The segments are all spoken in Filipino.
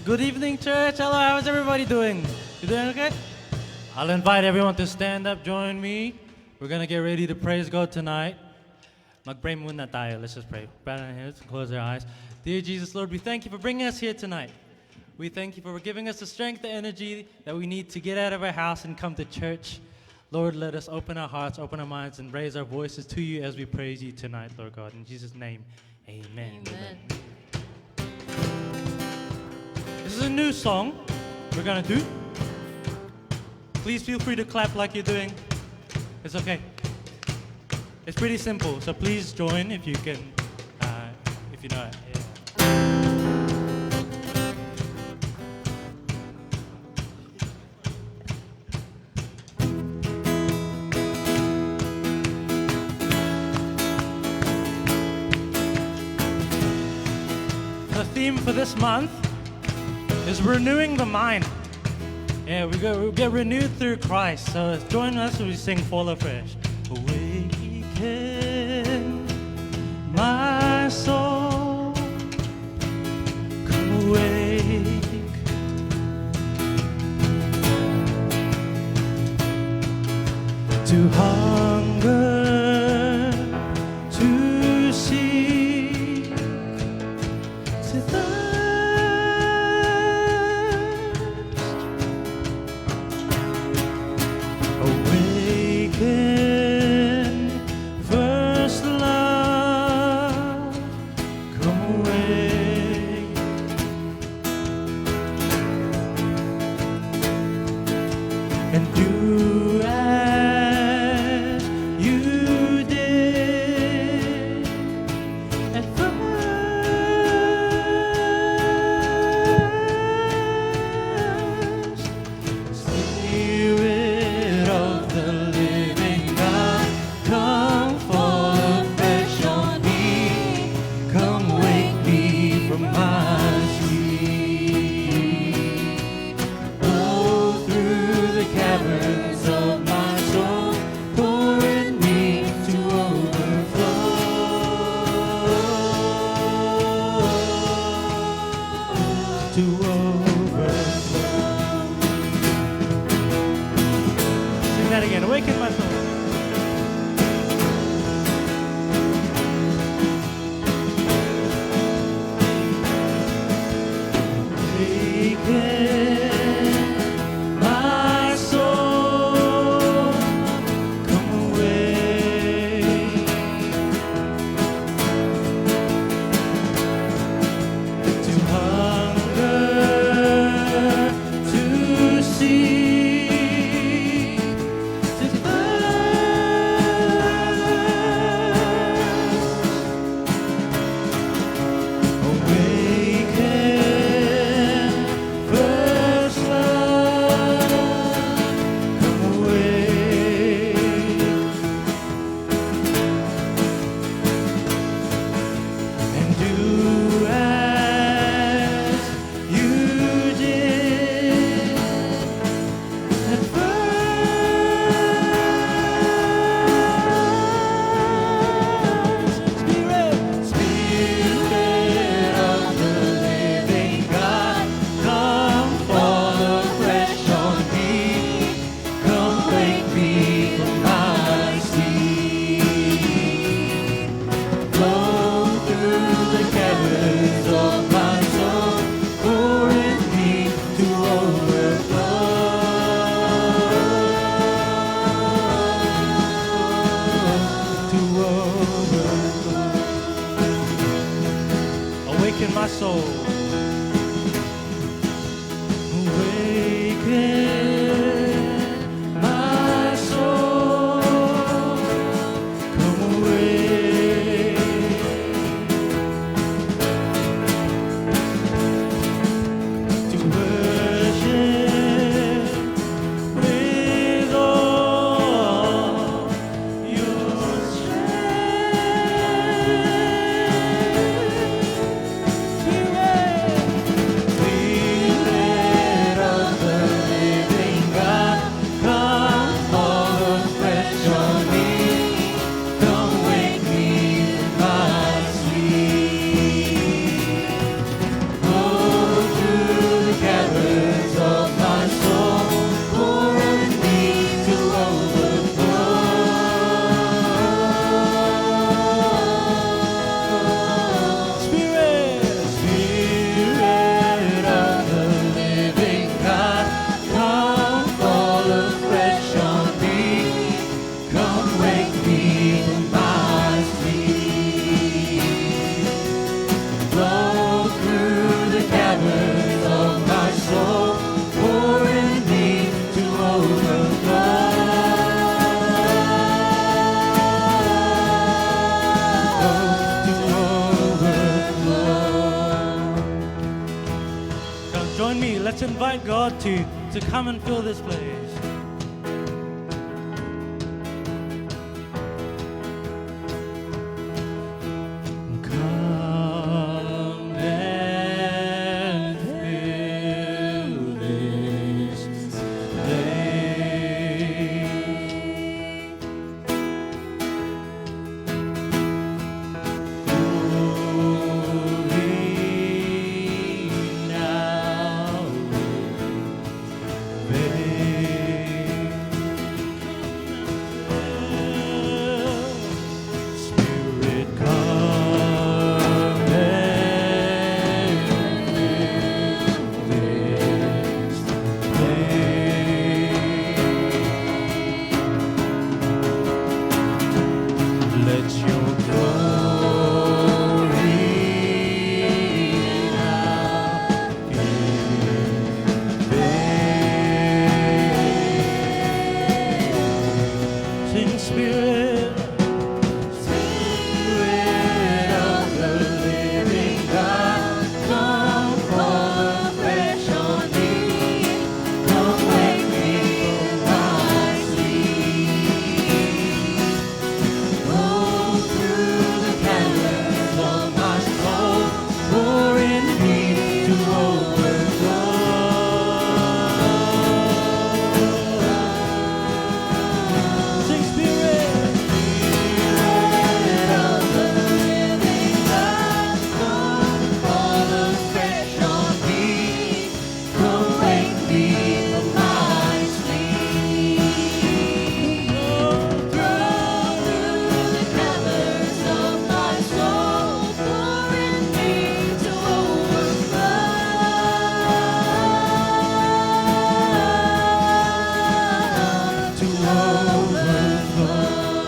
Good evening, church. Hello, how's everybody doing? You doing okay? I'll invite everyone to stand up, join me. We're gonna get ready to praise God tonight. Mag-pray muna tayo. Let's just pray. Bow our heads, close our eyes. Dear Jesus, Lord, we thank you for bringing us here tonight. We thank you for giving us the strength, the energy that we need to get out of our house and come to church. Lord, let us open our hearts, open our minds, and raise our voices to you as we praise you tonight, Lord God. In Jesus' name, amen. Amen. This is a new song we're gonna do. Please feel free to clap like you're doing. It's okay. It's pretty simple, so please join if you can, if you know it. Yeah. The theme for this month is renewing the mind. Yeah, we get renewed through Christ. So join us as we sing Fall Afresh. Awaken my soul, come awake. To hunger, to seek, to awaken, first love, come away. And do as you did at first. Spirit of the living God, come fall afresh on me. Come wake me from my sleep. Blow through the caverns of my soul, pour in me to overflow. To overflow. Sing that again. Awaken my soul. Awaken my soul. Come away. To hunger, to seek, to thirst. God to come and fill this place. Come and fill this Let your glory now invade. Sing, Spirit, Spirit of the living God, come fall afresh on me. Come wake me from my sleep. Roll through the caverns of my soul, pour in me to overflow. Sing, Spirit, Spirit of the living God, come fall afresh on me. Come wake me from my sleep. Through the caverns of my soul, pour in me to overflow.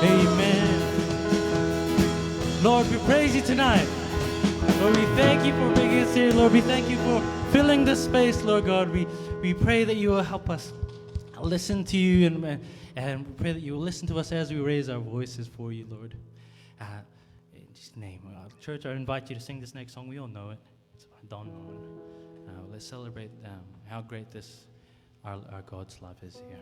Amen. Lord, we praise you tonight. Lord, we thank you for bringing us here. Lord, we thank you for filling this space, Lord God. We pray that you will help us listen to you, and we pray that you will listen to us as we raise our voices for you, Lord. In Jesus' name. Church, I invite you to sing this next song. We all know it. It's by Don Moen. Let's celebrate how great our God's love is here.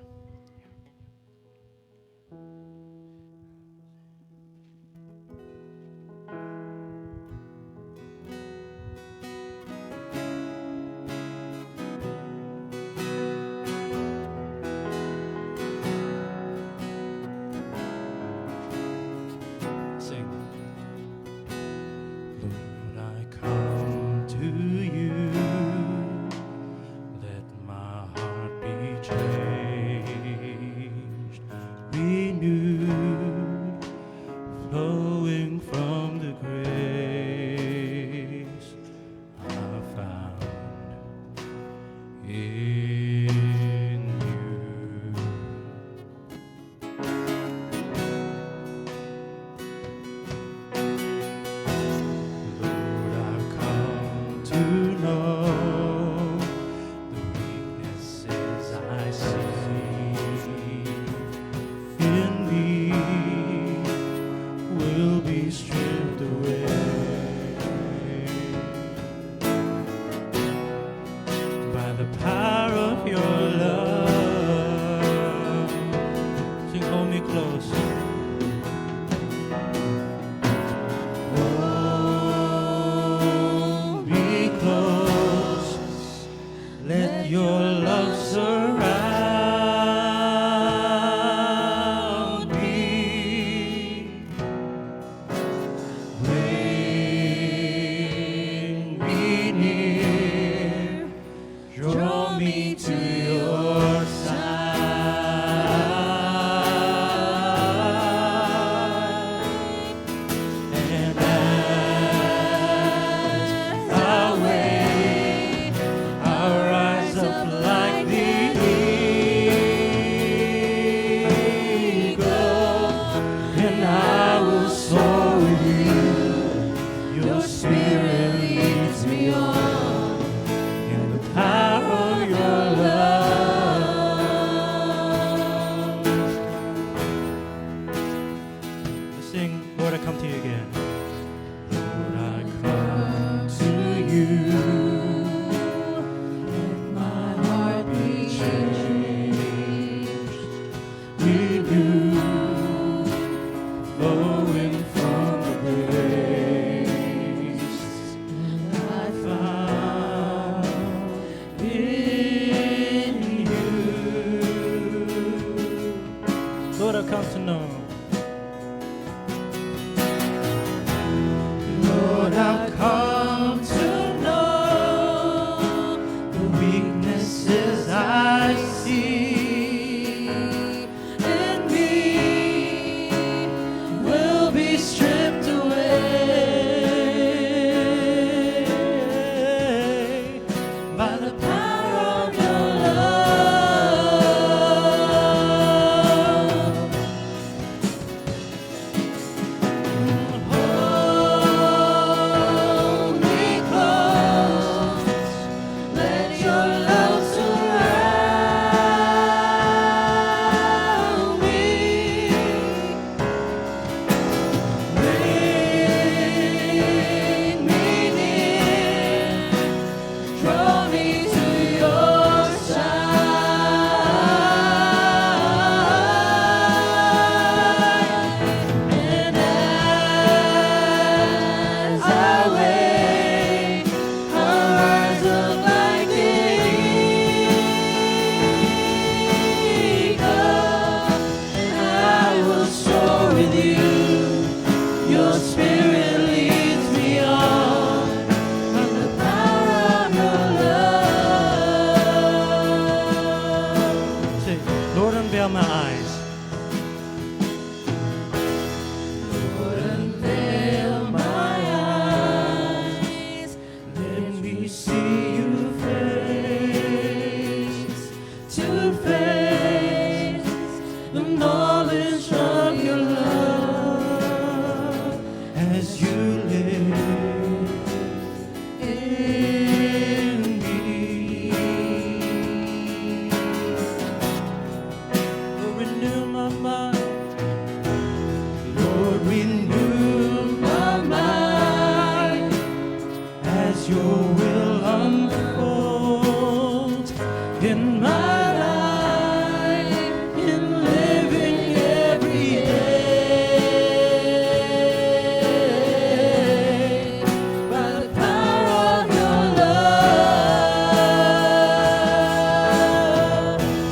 Sing. Lord, I come to you. Let my heart be changed, renewed. unveil my eyes. Lord, unveil my eyes. Let me see you face to face. The knowledge of your love as you live in me. Lord, renew my mind. Lord, renew my mind as your will unfolds in my life, in living every day by the power of your love.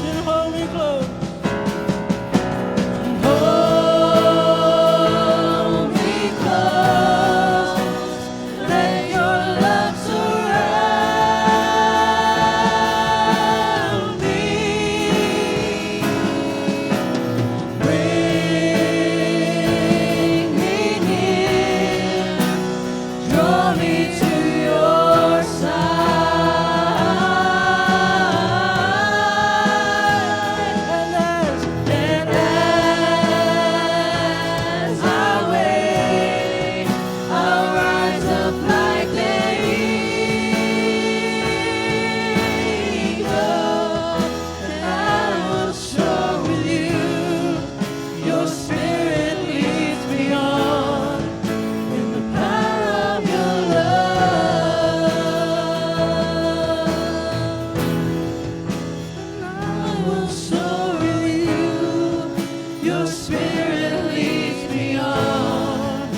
Sing, hold me close. Hold me close. Let your love surround me. Bring me near. Draw me to your side. And as I wait, I'll rise up like an eagle, and I will soar with you. Your spirit leads me on in the power of your love. I will soar with you. Your spirit leads me on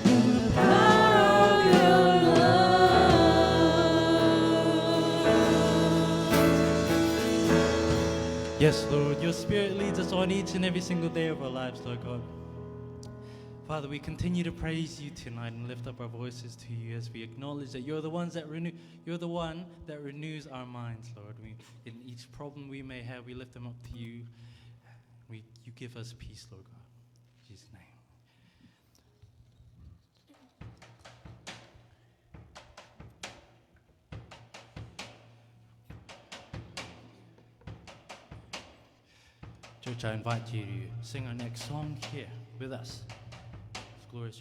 in the power of your love. Yes, Lord, your spirit leads us on each and every single day of our lives, Lord God. Father, we continue to praise you tonight and lift up our voices to you as we acknowledge that you're the one that renews our minds, Lord. In each problem we may have, we lift them up to you. You give us peace, Lord God. In Jesus' name. Church, I invite you to sing our next song here with us. It's glorious.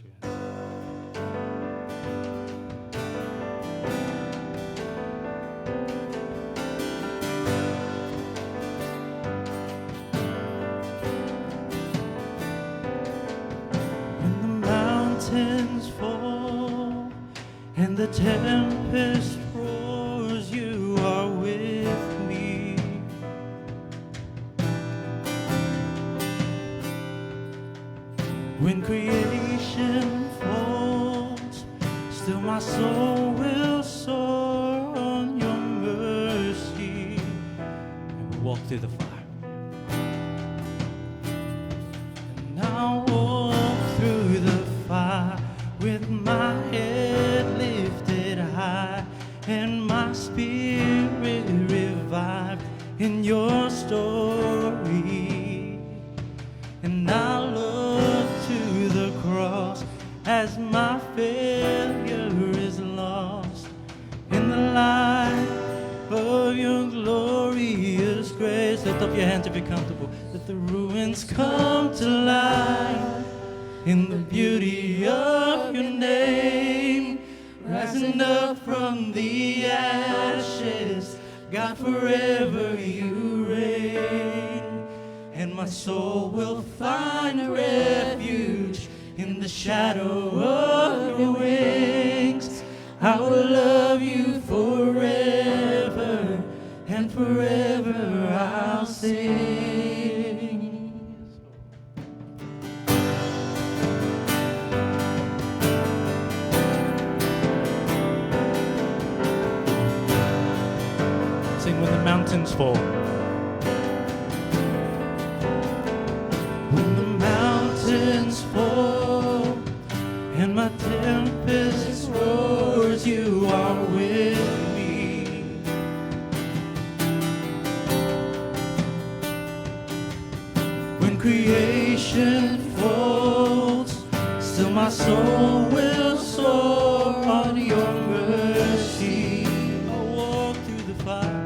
When the mountains fall and the tempest roars, you are with me. When creation falls, still my soul will soar on your mercy. And we walk through the fire. And I'll walk through the fire with my head lifted high and my spirit revived in your story. And I'll look to the cross as my failure is lost in the light of your glorious grace. Lift up your hands if you're comfortable. Let the ruins come to life in the beauty of your name. Rising up from the ashes, God, forever you reign. And my soul will find refuge in the shadow of your wings. I will love you forever, and forever I'll sing. Sing when the mountains fall. When the mountains fall and my tempest roars, you are with me. creation folds, still my soul will soar on your mercy. I walk through the fire,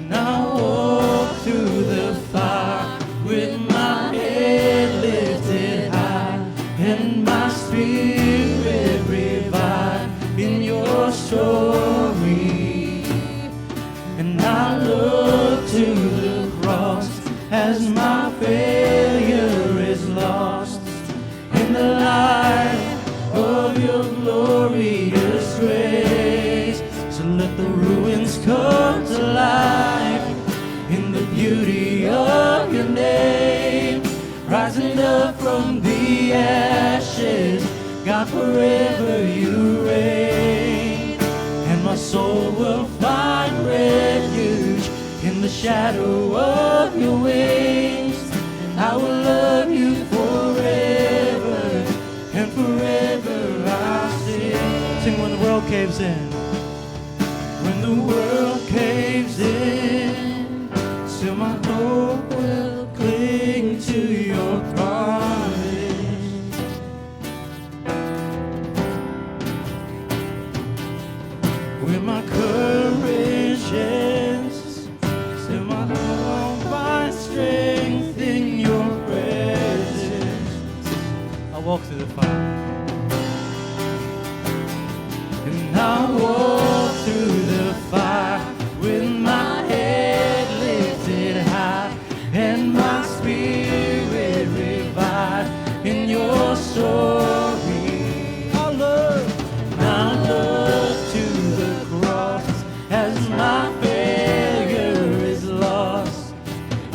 and I walk through the fire with my head lifted high and my spirit revived in your story. And I look to the cross as my failure is lost in the light of your glorious grace. So let the ruins come to life in the beauty of your name. Rising up from the ashes, God, forever you reign. And my soul will find refuge in the shadow of your wings. I will love you forever, and forever I'll sing. Sing when the world caves in. When the world caves in, still my hope will cling to your promise. When my courage ends, still my hope finds strength in your presence. I walk through the fire, and I walk through the fire with my head lifted high and my spirit revived in your story. I look to the cross as my failure is lost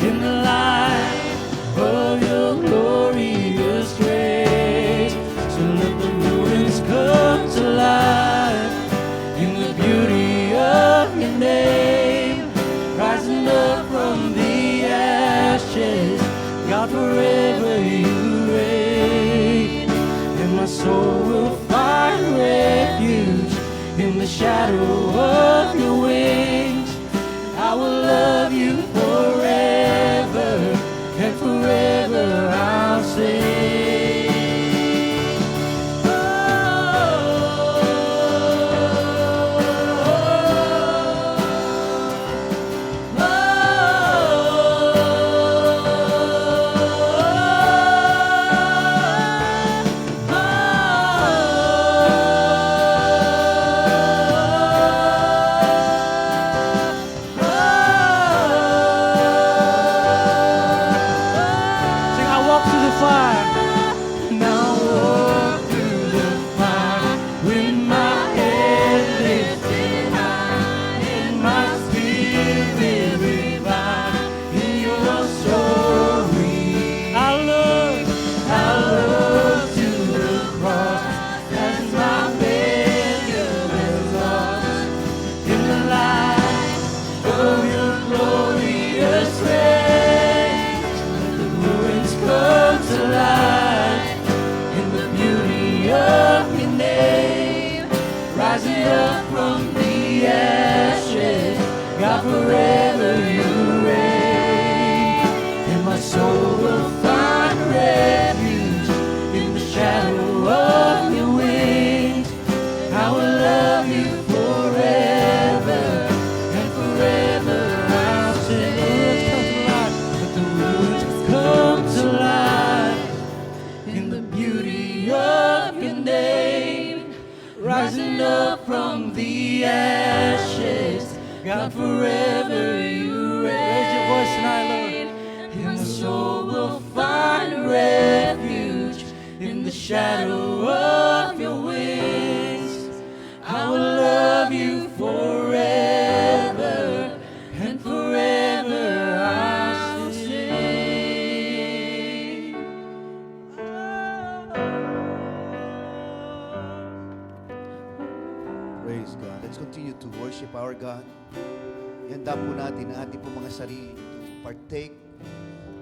in the light of your glorious grace. So let the ruins come to life in the beauty of your name. Rising up from the ashes, God, forever you reign. And my soul will find refuge in the shadow of your wings. I will love you forever, and forever I'll sing. Rising up from the ashes, God, forever you reign. And my soul will find refuge in the shadow of your wings. I will love you forever, and forever I'll sing. Let the ruins come to life in the beauty of your name. Rising up from the ashes, God, forever you reign. Raise your voice tonight, Lord. And my soul will find refuge in the shadow of your wings. I will love you forever, and forever I'll sing. Praise God. Let's continue to worship our God. Ihanda po natin ang ating po mga sarili to partake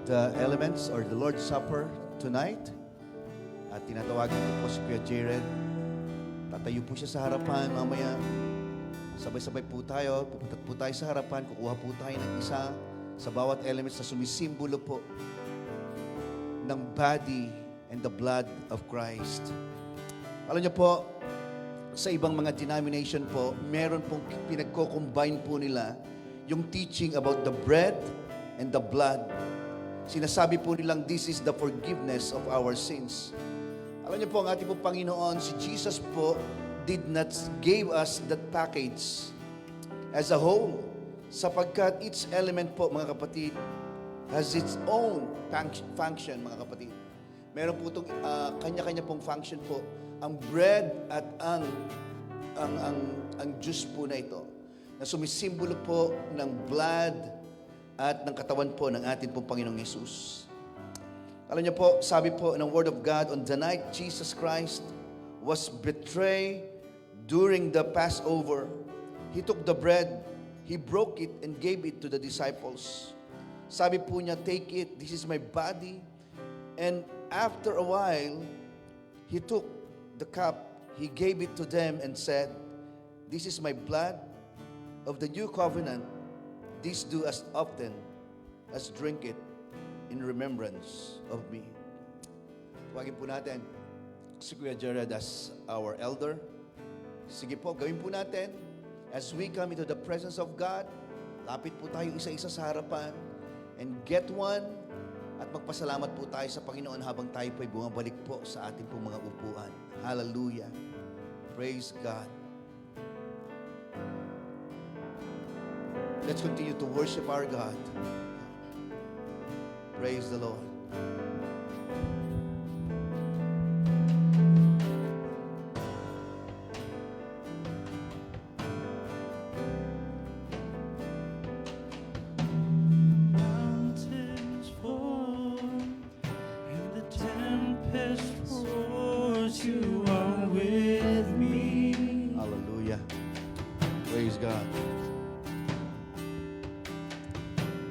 the elements or the Lord's Supper tonight. At tinatawagan ko po si Kuya Jared. Tatayo po siya sa harapan mamaya. Sabay-sabay po tayo. Pupunta po tayo sa harapan. Kukuha po tayo ng isa sa bawat elements na sumisimbolo po ng body and the blood of Christ. Alam niyo po, sa ibang mga denomination po, meron pong pinagko-combine po nila yung teaching about the bread and the blood. Sinasabi po nilang this is the forgiveness of our sins. Alam niyo po, ang ating pong Panginoon, si Jesus po, did not give us that package as a whole, sapagkat each element po, mga kapatid, has its own function, mga kapatid. Meron po itong kanya-kanya pong function po, ang bread at ang juice po na ito, na sumisimbolo po ng blood at ng katawan po ng ating pong Panginoong Yesus. Alam niyo po, sabi po ng Word of God, on the night Jesus Christ was betrayed during the Passover, He took the bread, He broke it, and gave it to the disciples. Sabi po niya, take it, this is my body. And after a while, He took the cup, He gave it to them and said, this is my blood of the new covenant. This do as often as drink it in remembrance of me. Tuwagin po natin si Kuya Jared as our elder. Sige po, gawin po natin as we come into the presence of God. Lapit po tayo isa-isa sa harapan and get one at magpasalamat po tayo sa Panginoon habang tayo po'y bumabalik po sa ating pong mga upuan. Hallelujah. Praise God. Let's continue to worship our God. Praise the Lord. Mountains fall and the tempest roars, you are with me. Hallelujah. Praise God.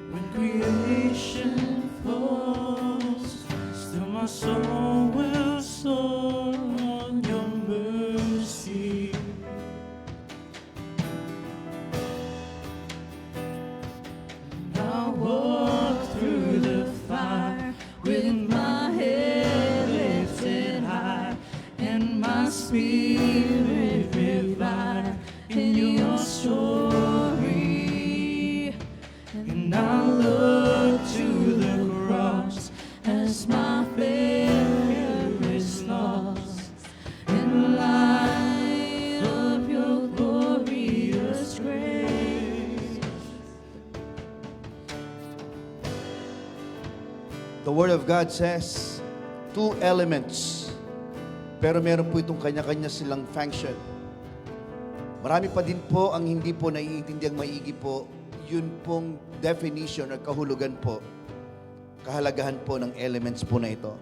When creation falls, still my soul will soar on your mercy. I'll walk through the fire with my head lifted high and my spirit revived in your story. And I look to the cross as my failure is lost in light of your glorious grace. The Word of God says, two elements. Pero meron po itong kanya-kanya silang function. Marami pa din po ang hindi po naiintindihan maigi po, yun pong definition or kahulugan po, kahalagahan po ng elements po na ito.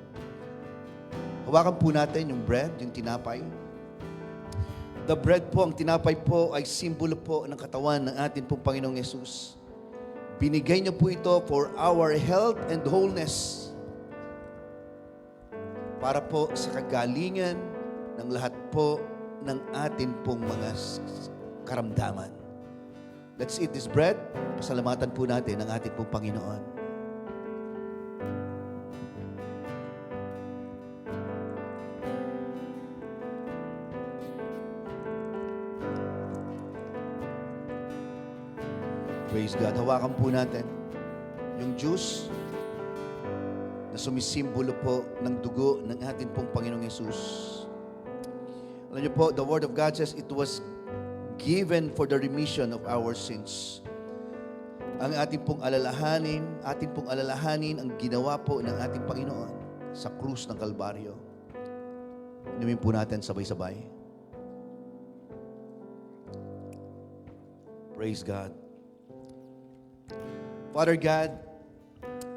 Hawakan po natin yung bread, yung tinapay. The bread po, ang tinapay po ay simbolo po ng katawan ng ating pong Panginoong Yesus. Binigay niyo po ito for our health and wholeness. Para po sa kagalingan ng lahat po ng atin pong mga karamdaman. Let's eat this bread. Pasalamatan po natin ang ating pong Panginoon. Praise God. Hawakan po natin yung juice na sumisimbolo po ng dugo ng ating pong Panginoong Yesus. Alam niyo po, the Word of God says it was given for the remission of our sins. Ang ating pong alalahanin ang ginawa po ng ating Panginoon sa krus ng Kalbaryo. Inumin po natin sabay-sabay. Praise God. Father God,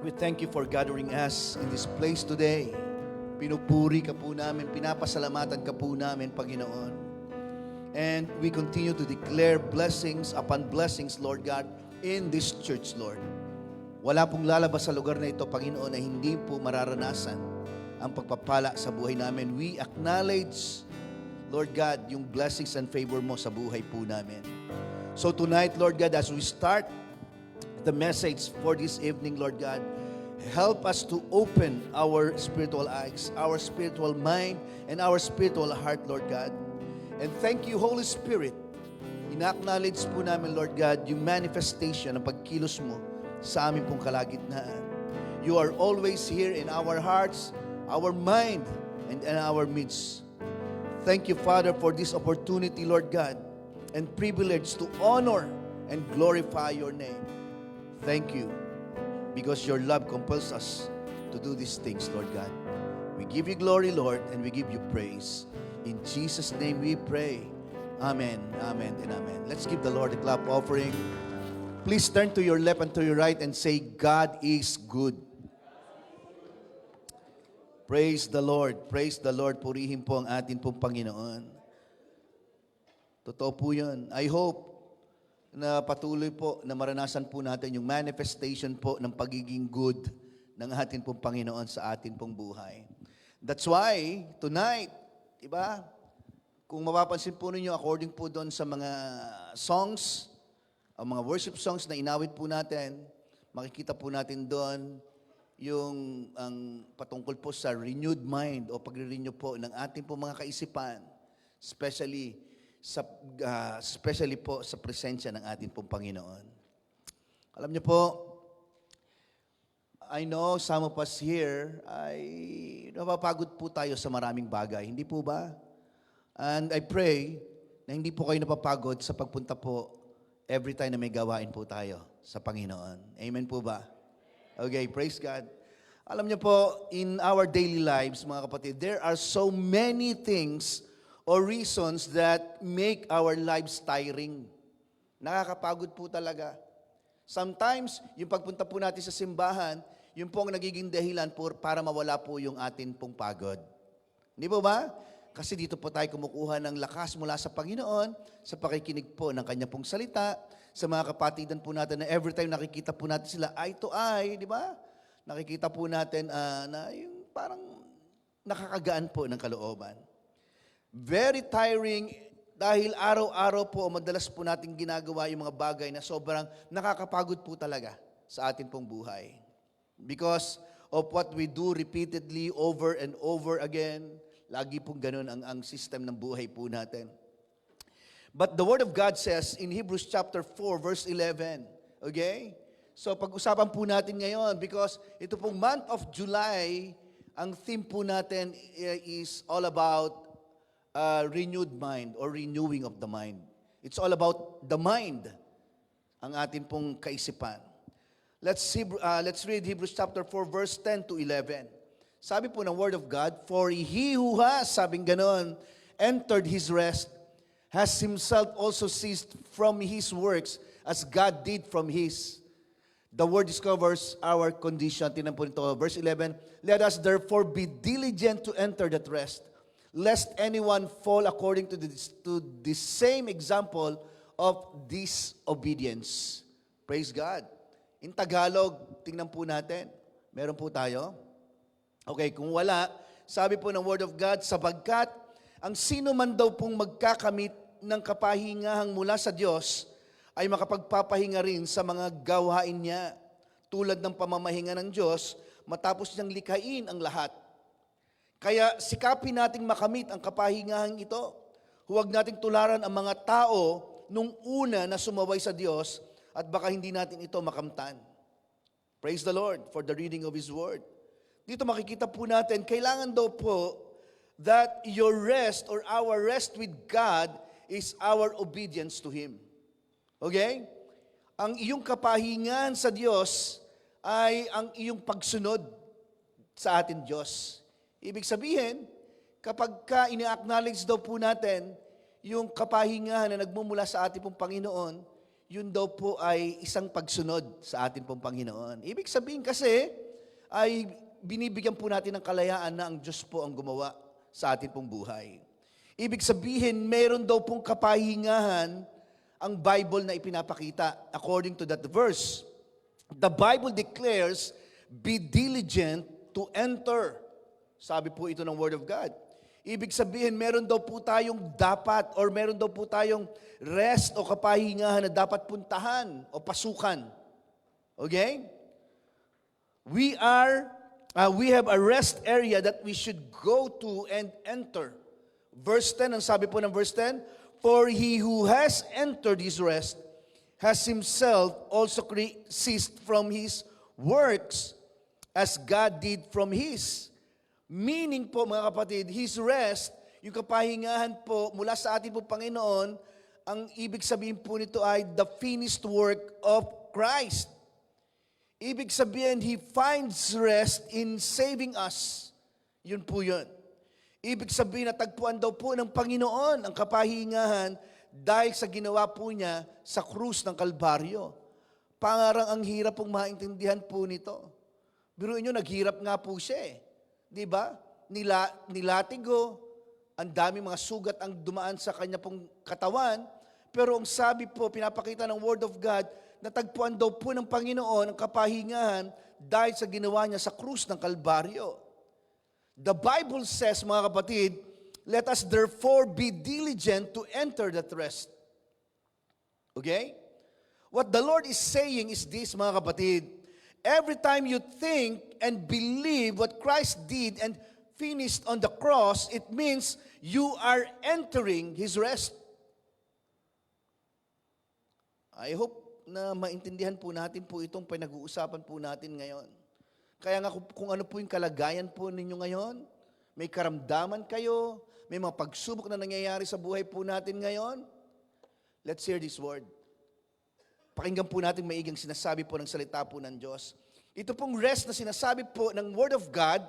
we thank you for gathering us in this place today. Pinupuri ka po namin, pinapasalamatan ka po namin, Panginoon. And we continue to declare blessings upon blessings, Lord God, in this church, Lord. Wala pong lalabas sa lugar na ito, Panginoon, na hindi po mararanasan ang pagpapala sa buhay namin. We acknowledge, Lord God, yung blessings and favor mo sa buhay po namin. So tonight, Lord God, as we start the message for this evening, Lord God. Help us to open our spiritual eyes, our spiritual mind, and our spiritual heart, Lord God. And thank you, Holy Spirit. Ina-acknowledge po namin, Lord God, yung manifestation ng pagkilos mo sa aming pong kalagitnaan. You are always here in our hearts, our mind, and in our midst. Thank you, Father, for this opportunity, Lord God, and privilege to honor and glorify your name. Thank you, because your love compels us to do these things, Lord God. We give you glory, Lord, and we give you praise. In Jesus' name we pray. Amen, amen, and amen. Let's give the Lord a clap offering. Please turn to your left and to your right and say, God is good. Praise the Lord. Praise the Lord. Purihin po ang atin pong Panginoon. Totoo po yun. I hope na patuloy po na maranasan po natin yung manifestation po ng pagiging good ng atin pong Panginoon sa atin pong buhay. That's why, tonight, diba? Kung mapapansin po ninyo, according po doon sa mga songs, ang mga worship songs na inawit po natin, makikita po natin doon yung ang patungkol po sa renewed mind o pagre-renew po ng ating po mga kaisipan, especially po sa presensya ng ating pong Panginoon. Alam niyo po, I know some of us here ay napapagod po tayo sa maraming bagay. Hindi po ba? And I pray na hindi po kayo napapagod sa pagpunta po every time na may gawain po tayo sa Panginoon. Amen po ba? Okay, praise God. Alam niyo po, in our daily lives, mga kapatid, there are so many things or reasons that make our lives tiring. Nakakapagod po talaga. Sometimes, yung pagpunta po natin sa simbahan, yun po ang nagiging dahilan para mawala po yung atin pong pagod. Hindi po ba? Kasi dito po tayo kumukuha ng lakas mula sa Panginoon, sa pakikinig po ng Kanya pong salita, sa mga kapatidan po natin na every time nakikita po natin sila eye to eye, di ba? Nakikita po natin na yung parang nakakagaan po ng kalooban. Very tiring dahil araw-araw po, madalas po natin ginagawa yung mga bagay na sobrang nakakapagod po talaga sa atin pong buhay. Because of what we do repeatedly over and over again, lagi pong ganun ang system ng buhay po natin. But the Word of God says in Hebrews chapter 4, verse 11, okay? So pag-usapan po natin ngayon because ito pong month of July, ang theme po natin is all about renewed mind or renewing of the mind. It's all about the mind, ang atin pong kaisipan. Let's read Hebrews chapter 4, verse 10 to 11. Sabi po ng Word of God, for he who has, sabing ganon, entered his rest, has himself also ceased from his works as God did from his. The Word discovers our condition. Tingnan po nito, verse 11, let us therefore be diligent to enter that rest, lest anyone fall according to the same example of disobedience. Praise God. In Tagalog, tingnan po natin. Meron po tayo? Okay, kung wala, sabi po ng Word of God, sabagkat ang sino man daw pong magkakamit ng kapahingahang mula sa Diyos ay makapagpapahinga rin sa mga gawain niya, tulad ng pamamahinga ng Diyos matapos niyang likhain ang lahat. Kaya sikapin nating makamit ang kapahingahang ito. Huwag nating tularan ang mga tao nung una na sumaway sa Diyos at baka hindi natin ito makamtan. Praise the Lord for the reading of His Word. Dito makikita po natin, kailangan daw po that your rest or our rest with God is our obedience to Him. Okay? Ang iyong kapahingan sa Diyos ay ang iyong pagsunod sa atin Diyos. Ibig sabihin, kapag ini-acknowledge daw po natin yung kapahingahan na nagmumula sa ating pong Panginoon, yun daw po ay isang pagsunod sa ating pong Panginoon. Ibig sabihin kasi, ay binibigyan po natin ng kalayaan na ang Diyos po ang gumawa sa ating pong buhay. Ibig sabihin, meron daw pong kapahingahan ang Bible na ipinapakita according to that verse. The Bible declares, be diligent to enter. Sabi po ito ng Word of God. Ibig sabihin, meron daw po tayong dapat or meron daw po tayong rest o kapahingahan na dapat puntahan o pasukan. Okay? We have a rest area that we should go to and enter. Verse 10, ang sabi po ng verse 10, "For he who has entered his rest has himself also ceased from his works as God did from his." Meaning po mga kapatid, his rest, yung kapahingahan po mula sa ating po Panginoon, ang ibig sabihin po nito ay the finished work of Christ. Ibig sabihin, He finds rest in saving us. Yun po yun. Ibig sabihin, natagpuan daw po ng Panginoon ang kapahingahan dahil sa ginawa po niya sa krus ng Kalbaryo. Pangarang ang hirap pong maintindihan po nito. Biruin nyo, naghirap nga po siya eh. Di ba? Nilatigo, ang dami mga sugat ang dumaan sa kanya pong katawan. Pero ang sabi po, pinapakita ng Word of God, natagpuan daw po ng Panginoon ang kapahingahan dahil sa ginawa niya sa krus ng Kalbaryo. The Bible says, mga kapatid, "Let us therefore be diligent to enter that rest." Okay? What the Lord is saying is this, mga kapatid. Every time you think and believe what Christ did and finished on the cross, it means you are entering His rest. I hope na maintindihan po natin po itong pinag-uusapan po natin ngayon. Kaya nga kung ano po yung kalagayan po ninyo ngayon, may karamdaman kayo, may mga pagsubok na nangyayari sa buhay po natin ngayon, let's hear this word. Pakinggan po natin maigang sinasabi po ng salita po ng Diyos. Ito pong rest na sinasabi po ng Word of God,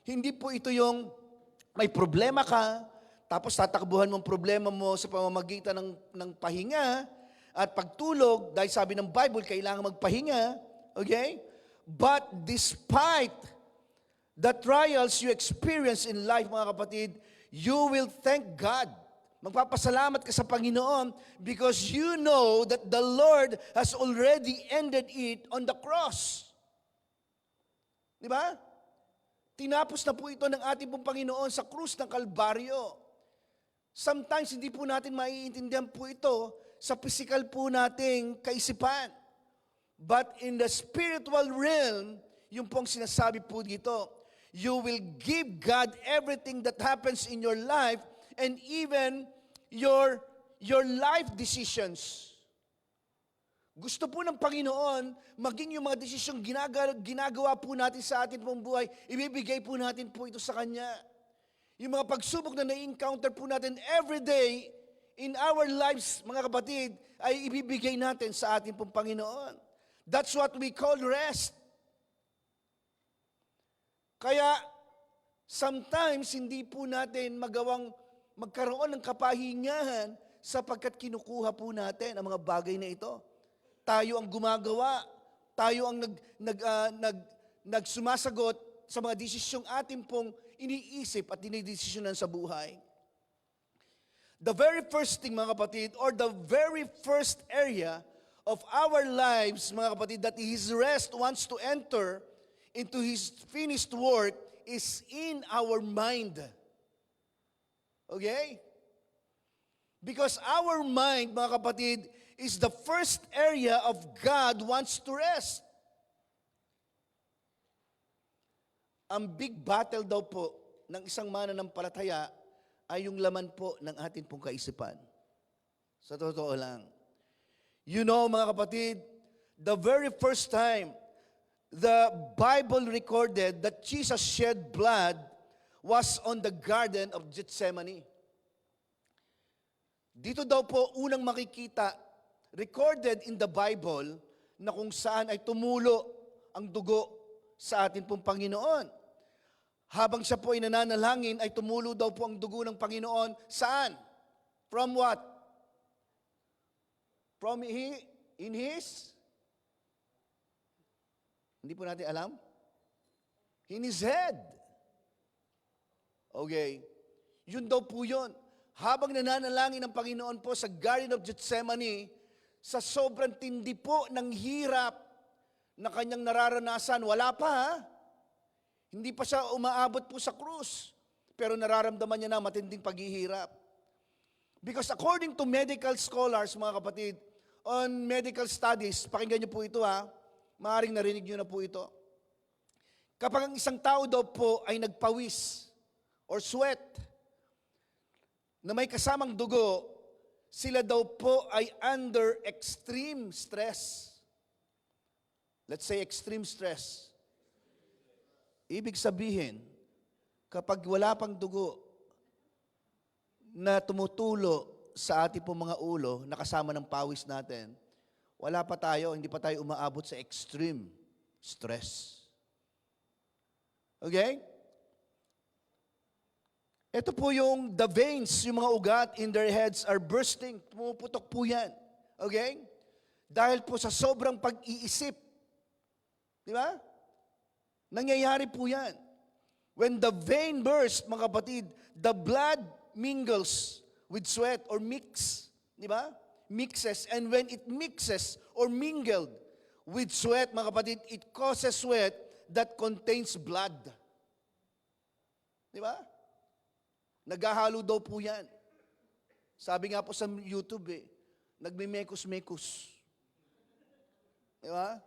hindi po ito yung may problema ka, tapos tatakbuhan mo ang problema mo sa pamamagitan ng pahinga, at pagtulog, dahil sabi ng Bible, kailangan magpahinga, okay? But despite the trials you experience in life, mga kapatid, you will thank God. Magpapasalamat ka sa Panginoon because you know that the Lord has already ended it on the cross. Di ba? Tinapos na po ito ng ating pong Panginoon sa krus ng Kalbaryo. Sometimes hindi po natin maiintindihan po ito sa physical po nating kaisipan. But in the spiritual realm, yung pong sinasabi po dito, you will give God everything that happens in your life and even your life decisions. Gusto po ng Panginoon, maging yung mga desisyong ginagawa po natin sa ating pong buhay, ibibigay po natin po ito sa Kanya. Yung mga pagsubok na na-encounter po natin every day, in our lives, mga kapatid, ay ibibigay natin sa ating pong Panginoon. That's what we call rest. Kaya, sometimes, hindi po natin magkaroon ng kapahingahan sapagkat kinukuha po natin ang mga bagay na ito. Tayo ang gumagawa, tayo ang nagsumasagot sa mga desisyong ating pong iniisip at dinidesisyonan sa buhay. The very first thing, mga kapatid, or the very first area of our lives, mga kapatid, that His rest wants to enter into His finished work is in our mind. Okay? Because our mind, mga kapatid, is the first area of God wants to rest. Ang big battle daw po ng isang mananampalataya ay yung laman po ng ating pong kaisipan. Sa totoo lang. You know, mga kapatid, the very first time the Bible recorded that Jesus shed blood was on the Garden of Gethsemane. Dito daw po unang makikita, recorded in the Bible, na kung saan ay tumulo ang dugo sa ating pong Panginoon. Habang siya po ay nananalangin, ay tumulo daw po ang dugo ng Panginoon. Saan? From what? From in His? Hindi po natin alam? In His head. Okay. Yun daw po yun. Habang nananalangin ng Panginoon po sa Garden of Gethsemane, sa sobrang tindi po ng hirap na kanyang nararanasan, wala pa ha? Hindi pa siya umaabot po sa krus. Pero nararamdaman niya na matinding paghihirap. Because according to medical scholars, mga kapatid, on medical studies, pakinggan niyo po ito ha, maaaring narinig nyo na po ito. Kapag ang isang tao daw po ay nagpawis or sweat na may kasamang dugo, sila daw po ay under extreme stress. Let's say extreme stress. Ibig sabihin, kapag wala pang dugo na tumutulo sa ating pong mga ulo na kasama ng pawis natin, wala pa tayo, hindi pa tayo umaabot sa extreme stress. Okay? Ito po yung the veins, yung mga ugat in their heads are bursting. Pumuputok po yan. Okay? Dahil po sa sobrang pag-iisip. Di ba? Nangyayari po yan. When the vein bursts, mga kapatid, the blood mingles with sweat or mix. Di ba? Mixes. And when it mixes or mingled with sweat, mga kapatid, it causes sweat that contains blood. Di ba? Naghahalo daw po yan. Sabi nga po sa YouTube nagmimekos-mekos. Di ba?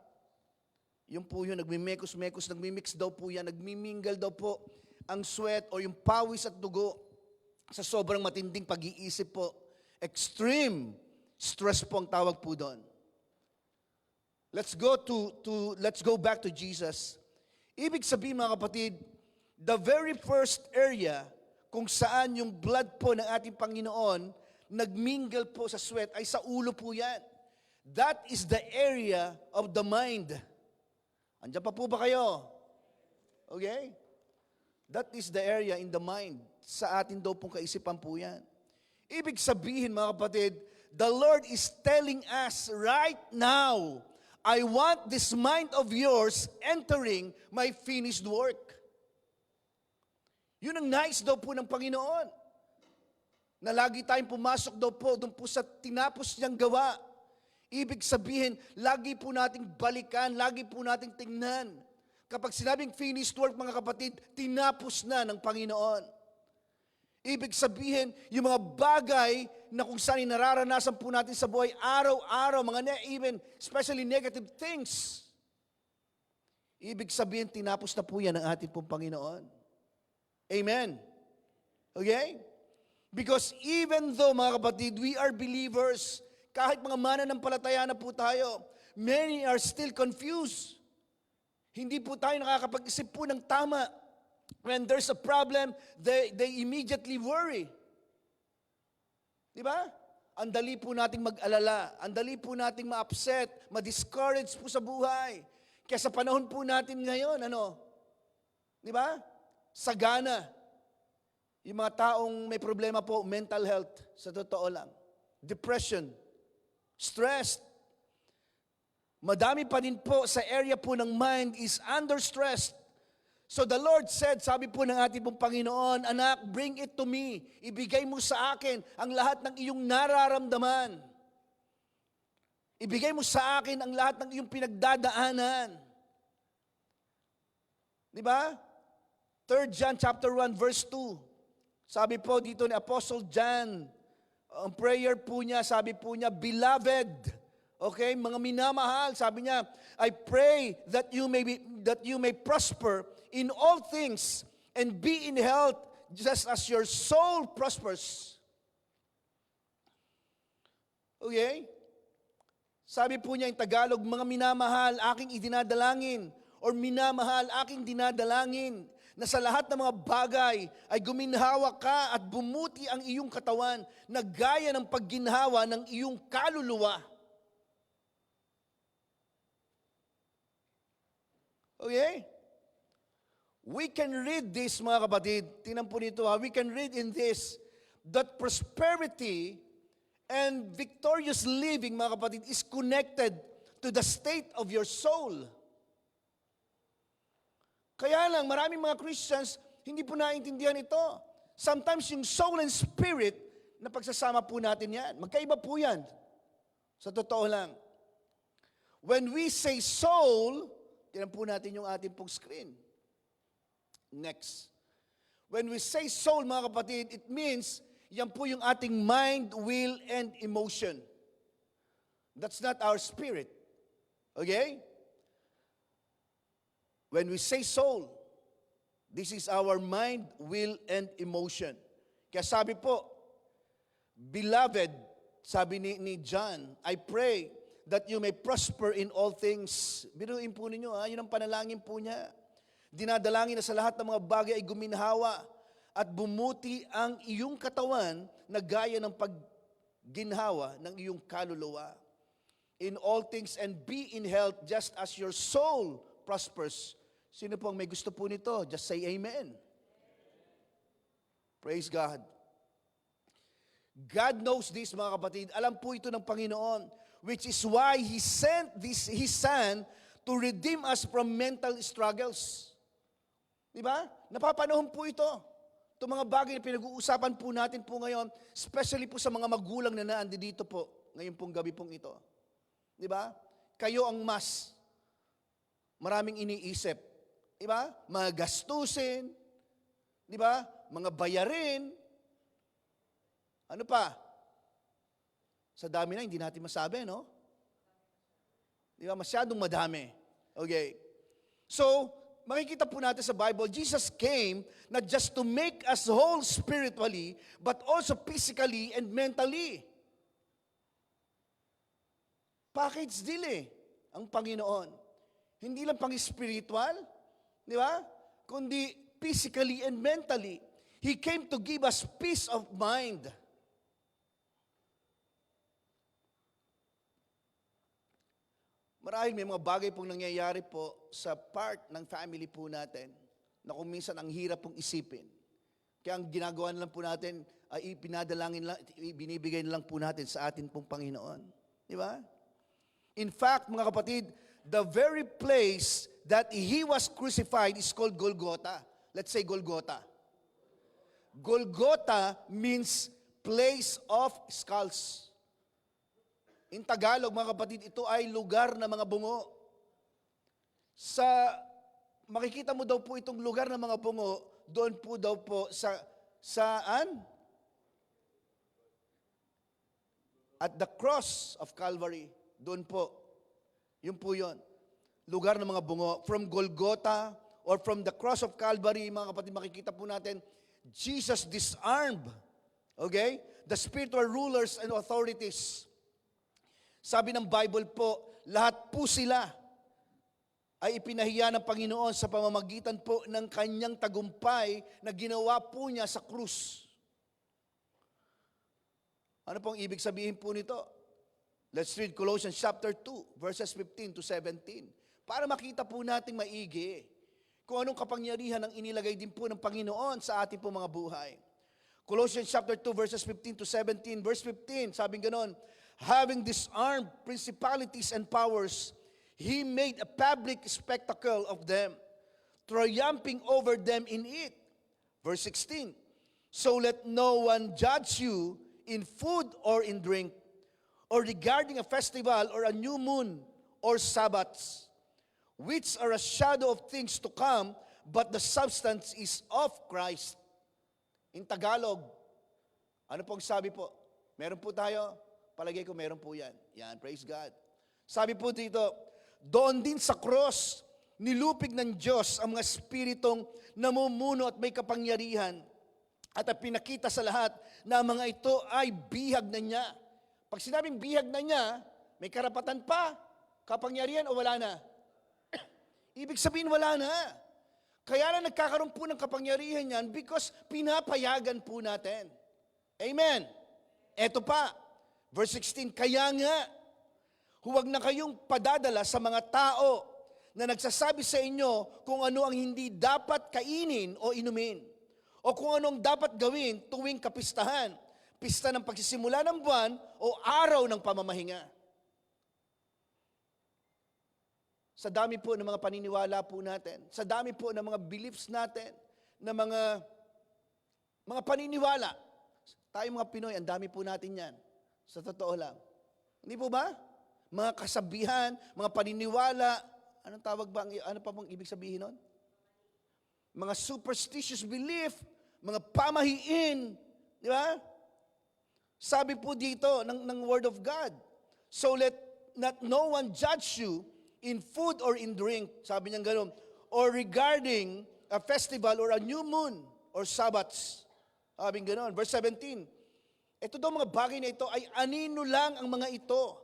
Yung po yun, nagmimekos-mekos, nagmimix daw po yan, nagmimingle daw po ang sweat o yung pawis at dugo sa sobrang matinding pag-iisip po. Extreme stress po ang tawag po doon. Let's go back to Jesus. Ibig sabihin mga kapatid, the very first area kung saan yung blood po ng ating Panginoon nagmingle po sa sweat ay sa ulo po yan. That is the area of the mind. Andiyan pa po ba kayo? Okay? That is the area in the mind. Sa atin daw pong kaisipan po yan. Ibig sabihin mga kapatid, the Lord is telling us right now, I want this mind of yours entering my finished work. Yun ang nais daw po ng Panginoon. Na lagi tayong pumasok daw po doon po sa tinapos niyang gawa. Ibig sabihin, lagi po nating balikan, lagi po nating tingnan. Kapag sinabing finished work, mga kapatid, tinapos na ng Panginoon. Ibig sabihin, yung mga bagay na kung saan nararanasan po natin sa buhay, araw-araw, even especially negative things. Ibig sabihin, tinapos na po yan ng ating pong Panginoon. Amen. Okay? Because even though, mga kapatid, we are believers, kahit mga mananampalataya na po tayo, many are still confused. Hindi po tayo nakakapag-isip po ng tama. When there's a problem, they immediately worry. Di ba? Ang dali po nating mag-alala. Ang dali po nating ma-upset, ma-discourage po sa buhay. Kaya sa panahon po natin ngayon, Di ba? Sagana. Yung mga taong may problema po, mental health, sa totoo lang. Depression. Stress. Madami pa din po sa area po ng mind is under stress. So the Lord said, sabi po ng ating pong Panginoon, anak, bring it to me. Ibigay mo sa akin ang lahat ng iyong nararamdaman. Ibigay mo sa akin ang lahat ng iyong pinagdadaanan. Di ba? 3 John chapter 1 verse 2. Sabi po dito ni Apostle John, ang prayer po niya, sabi po niya, beloved, okay, mga minamahal, sabi niya, I pray that you may prosper in all things and be in health just as your soul prospers. Okay? Sabi po niya in Tagalog, mga minamahal, aking idinadalangin, or minamahal, aking dinadalangin, na sa lahat ng mga bagay ay guminhawa ka at bumuti ang iyong katawan na gaya ng pagginhawa ng iyong kaluluwa. Okay? We can read this, mga kapatid. Tingnan po nito ha. We can read in this that prosperity and victorious living, mga kapatid, is connected to the state of your soul. Kaya lang, maraming mga Christians, hindi po naintindihan ito. Sometimes yung soul and spirit, na pagsasama po natin yan. Magkaiba po yan. Sa totoo lang. When we say soul, tinan po natin yung ating pong screen. Next. When we say soul, mga kapatid, it means, yan po yung ating mind, will, and emotion. That's not our spirit. Okay? When we say soul, this is our mind, will, and emotion. Kaya sabi po, Beloved, sabi ni John, I pray that you may prosper in all things. Biruin po ninyo, yun ang panalangin po niya. Dinadalangin na sa lahat ng mga bagay ay guminhawa at bumuti ang iyong katawan na gaya ng pagginhawa ng iyong kaluluwa. In all things and be in health just as your soul prospers. Sino po ang may gusto po nito? Just say amen. Praise God. God knows this, mga kapatid. Alam po ito ng Panginoon, which is why He sent His Son to redeem us from mental struggles. Diba? Napapanahon po ito. Itong mga bagay na pinag-uusapan po natin po ngayon, especially po sa mga magulang na naandi dito po, ngayon pong gabi pong ito. Diba? Kayo ang maraming iniisip. Diba? Mga gastusin, diba? Mga bayarin, ano pa? Sa dami na, hindi natin masabi, no? Di ba? Masyadong madami. Okay. So, makikita po natin sa Bible, Jesus came not just to make us whole spiritually, but also physically and mentally. Package deal ang Panginoon. Hindi lang pang-spiritual, di ba? Kundi physically and mentally. He came to give us peace of mind. Marahil may mga bagay pong nangyayari po sa part ng family po natin na kung minsan ang hirap pong isipin. Kaya ang ginagawa na lang po natin ay binibigay na lang po natin sa atin pong Panginoon. Di ba? In fact, mga kapatid, the very place that He was crucified is called Golgotha. Let's say Golgotha. Golgotha means place of skulls. In Tagalog, mga kapatid, ito ay lugar ng mga bungo. Makikita mo daw po itong lugar ng mga bungo, doon po daw po saan? At the cross of Calvary, doon po. Yun po yun. Lugar ng mga bungo. From Golgotha or from the cross of Calvary, mga kapatid, makikita po natin, Jesus disarmed, okay, the spiritual rulers and authorities. Sabi ng Bible po, lahat po sila ay ipinahiya ng Panginoon sa pamamagitan po ng kanyang tagumpay na ginawa po niya sa krus. Ano pong ibig sabihin po nito? Let's read Colossians chapter 2, verses 15 to 17. Para makita po nating maigi kung anong kapangyarihan ang inilagay din po ng Panginoon sa ating po mga buhay. Colossians chapter 2, verses 15 to 17. Verse 15, sabing ganon, having disarmed principalities and powers, He made a public spectacle of them, triumphing over them in it. Verse 16, so let no one judge you in food or in drink, or regarding a festival or a new moon or Sabbaths, which are a shadow of things to come, but the substance is of Christ. In Tagalog, ano pong sabi po? Meron po tayo? Palagay ko meron po yan. Yan, praise God. Sabi po dito, doon din sa cross, nilupig ng Diyos ang mga spiritong namumuno at may kapangyarihan at pinakita sa lahat na ang mga ito ay bihag na niya. Pag sinabing bihag na niya, may karapatan pa, kapangyarihan o wala na? Ibig sabihin wala na. Kaya lang nagkakaroon po ng kapangyarihan yan because pinapayagan po natin. Amen. Eto pa, verse 16, kaya nga, huwag na kayong padadala sa mga tao na nagsasabi sa inyo kung ano ang hindi dapat kainin o inumin, o kung ano ang dapat gawin tuwing kapistahan, pista ng pagsisimula ng buwan o araw ng pamamahinga. Sa dami po ng mga paniniwala po natin, sa dami po ng mga beliefs natin, na mga paniniwala, tayo mga Pinoy, ang dami po natin yan. Sa totoo lang. Hindi po ba? Mga kasabihan, mga paniniwala, anong tawag ba? Ano pa pong ibig sabihin nun? Mga superstitious belief, mga pamahiin, di ba? Sabi po dito ng Word of God, so let not no one judge you in food or in drink. Sabi niya gano'n, or regarding a festival or a new moon or Sabbaths. Sabi ganoon. Verse 17, ito daw mga bagay na ito ay anino lang ang mga ito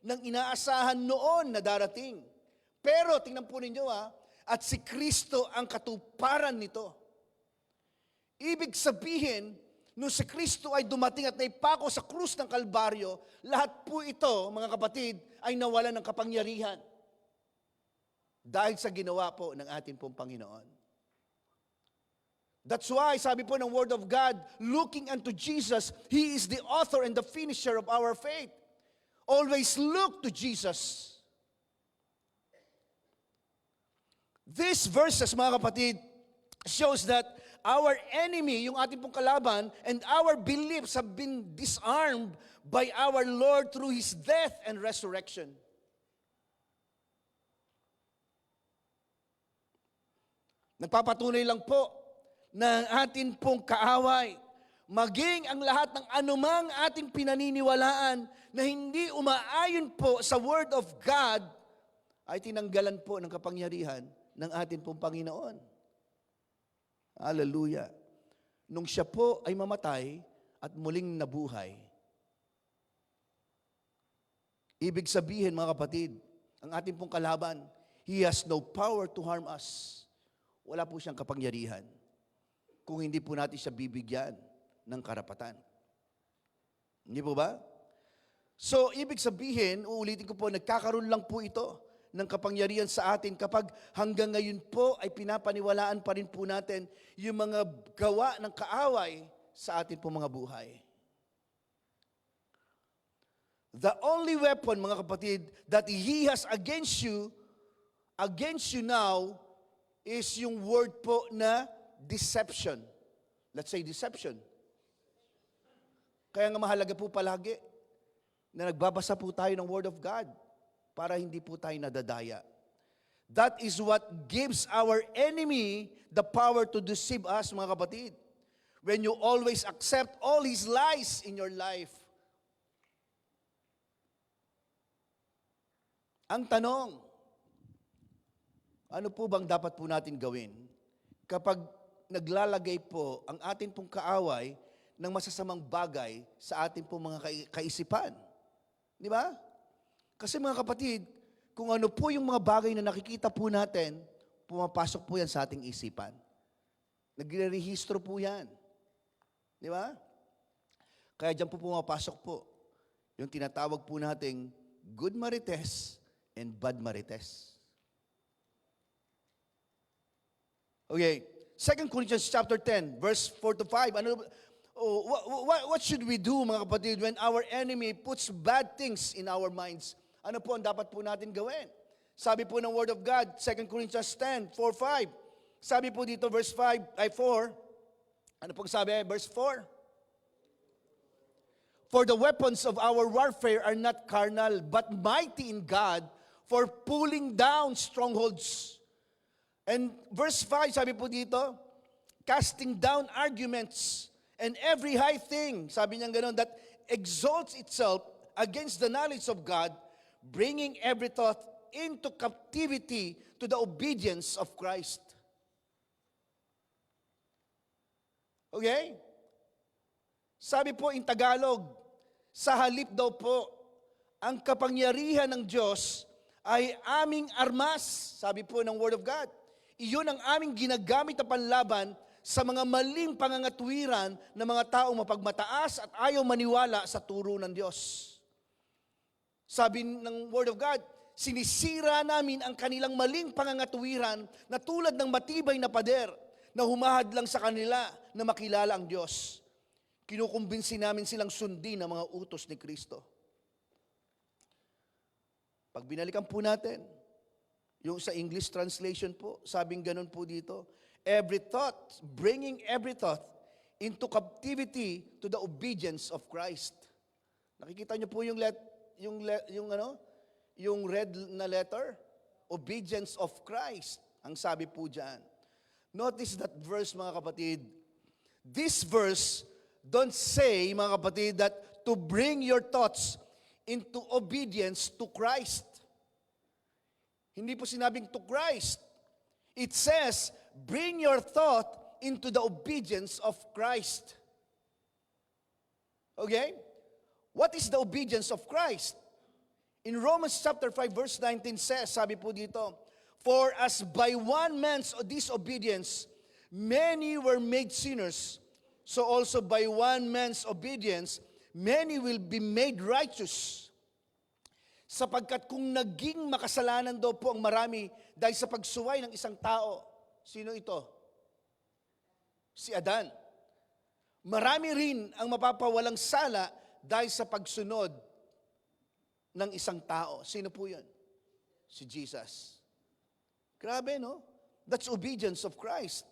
ng inaasahan noon na darating. Pero, tingnan po ninyo at si Kristo ang katuparan nito. Ibig sabihin, nung si Kristo ay dumating at naipako sa krus ng Kalbaryo, lahat po ito, mga kapatid, ay nawalan ng kapangyarihan. Dahil sa ginawa po ng ating pong Panginoon. That's why, sabi po ng Word of God, looking unto Jesus, He is the author and the finisher of our faith. Always look to Jesus. These verses, mga kapatid, shows that our enemy, yung ating pong kalaban, and our beliefs have been disarmed by our Lord through His death and resurrection. Nagpapatunay lang po ng atin pong kaaway, maging ang lahat ng anumang ating pinaniniwalaan na hindi umaayon po sa Word of God, ay tinanggalan po ng kapangyarihan ng atin pong Panginoon. Hallelujah. Nung siya po ay mamatay at muling nabuhay, ibig sabihin, mga kapatid, ang ating pong kalaban, he has no power to harm us. Wala po siyang kapangyarihan kung hindi po natin siya bibigyan ng karapatan. Hindi po ba? So, ibig sabihin, uulitin ko po, nagkakaroon lang po ito ng kapangyarihan sa atin kapag hanggang ngayon po ay pinapaniwalaan pa rin po natin yung mga gawa ng kaaway sa atin po mga buhay. The only weapon, mga kapatid, that he has against you now, is yung word po na deception. Let's say deception. Kaya nga mahalaga po palagi na nagbabasa po tayo ng Word of God para hindi po tayo nadadaya. That is what gives our enemy the power to deceive us, mga kapatid. When you always accept all his lies in your life. Ang tanong, ano po bang dapat po natin gawin kapag naglalagay po ang atin pong kaaway ng masasamang bagay sa atin pong mga kaisipan? Di ba? Kasi mga kapatid, kung ano po yung mga bagay na nakikita po natin, pumapasok po yan sa ating isipan. Nagre-rehistro po yan. Di ba? Kaya dyan po pumapasok po yung tinatawag po nating good marites and bad marites. Okay, 2 Corinthians chapter 10, verse 4 to 5. What should we do, mga kapatid, when our enemy puts bad things in our minds? Ano po ang dapat po natin gawin? Sabi po ng Word of God, 2 Corinthians 10, 4, 5. Sabi po dito, verse 4. Ano pong sabi? Verse 4. For the weapons of our warfare are not carnal, but mighty in God for pulling down strongholds. And verse 5, sabi po dito, casting down arguments and every high thing, sabi niya ganoon, that exalts itself against the knowledge of God, bringing every thought into captivity to the obedience of Christ. Okay? Sabi po in Tagalog, sa halip daw po, ang kapangyarihan ng Diyos ay aming armas, sabi po ng Word of God. Iyon ang aming ginagamit na panlaban sa mga maling pangangatwiran ng mga taong mapagmataas at ayaw maniwala sa turo ng Diyos. Sabi ng Word of God, sinisira namin ang kanilang maling pangangatwiran na tulad ng matibay na pader na humahad lang sa kanila na makilala ang Diyos. Kinukumbinsi namin silang sundin ang mga utos ni Kristo. Pag binalikan po natin, yung sa English translation po, sabing ganun po dito, bringing every thought into captivity to the obedience of Christ. Nakikita niyo po yung red na letter? Obedience of Christ, ang sabi po diyan. Notice that verse, mga kapatid. This verse don't say, mga kapatid, that to bring your thoughts into obedience to Christ. Hindi po sinabing to Christ. It says, bring your thought into the obedience of Christ. Okay? What is the obedience of Christ? In Romans chapter 5 verse 19 says, sabi po dito, for as by one man's disobedience, many were made sinners, so also by one man's obedience, many will be made righteous. Sapagkat kung naging makasalanan daw po ang marami dahil sa pagsuway ng isang tao, sino ito? Si Adan. Marami rin ang mapapawalang sala dahil sa pagsunod ng isang tao. Sino po yun? Si Jesus. Grabe, no? That's obedience of Christ.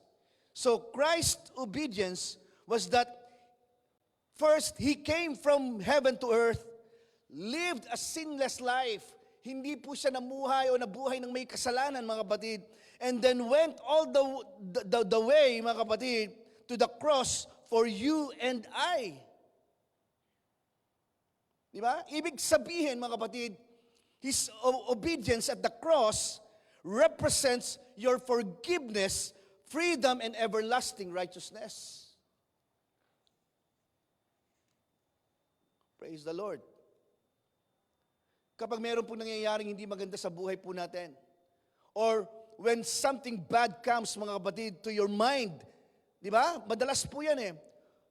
So Christ's obedience was that first, He came from heaven to earth, lived a sinless life. Hindi po siya namuhay o nabuhay ng may kasalanan, mga kapatid. And then went all the way, mga kapatid, to the cross for you and I. Di ba? Ibig sabihin, mga kapatid, His obedience at the cross represents your forgiveness, freedom, and everlasting righteousness. Praise the Lord. Kapag meron po nangyayaring hindi maganda sa buhay po natin, or when something bad comes, mga kapatid, to your mind, di ba? Madalas po yan eh.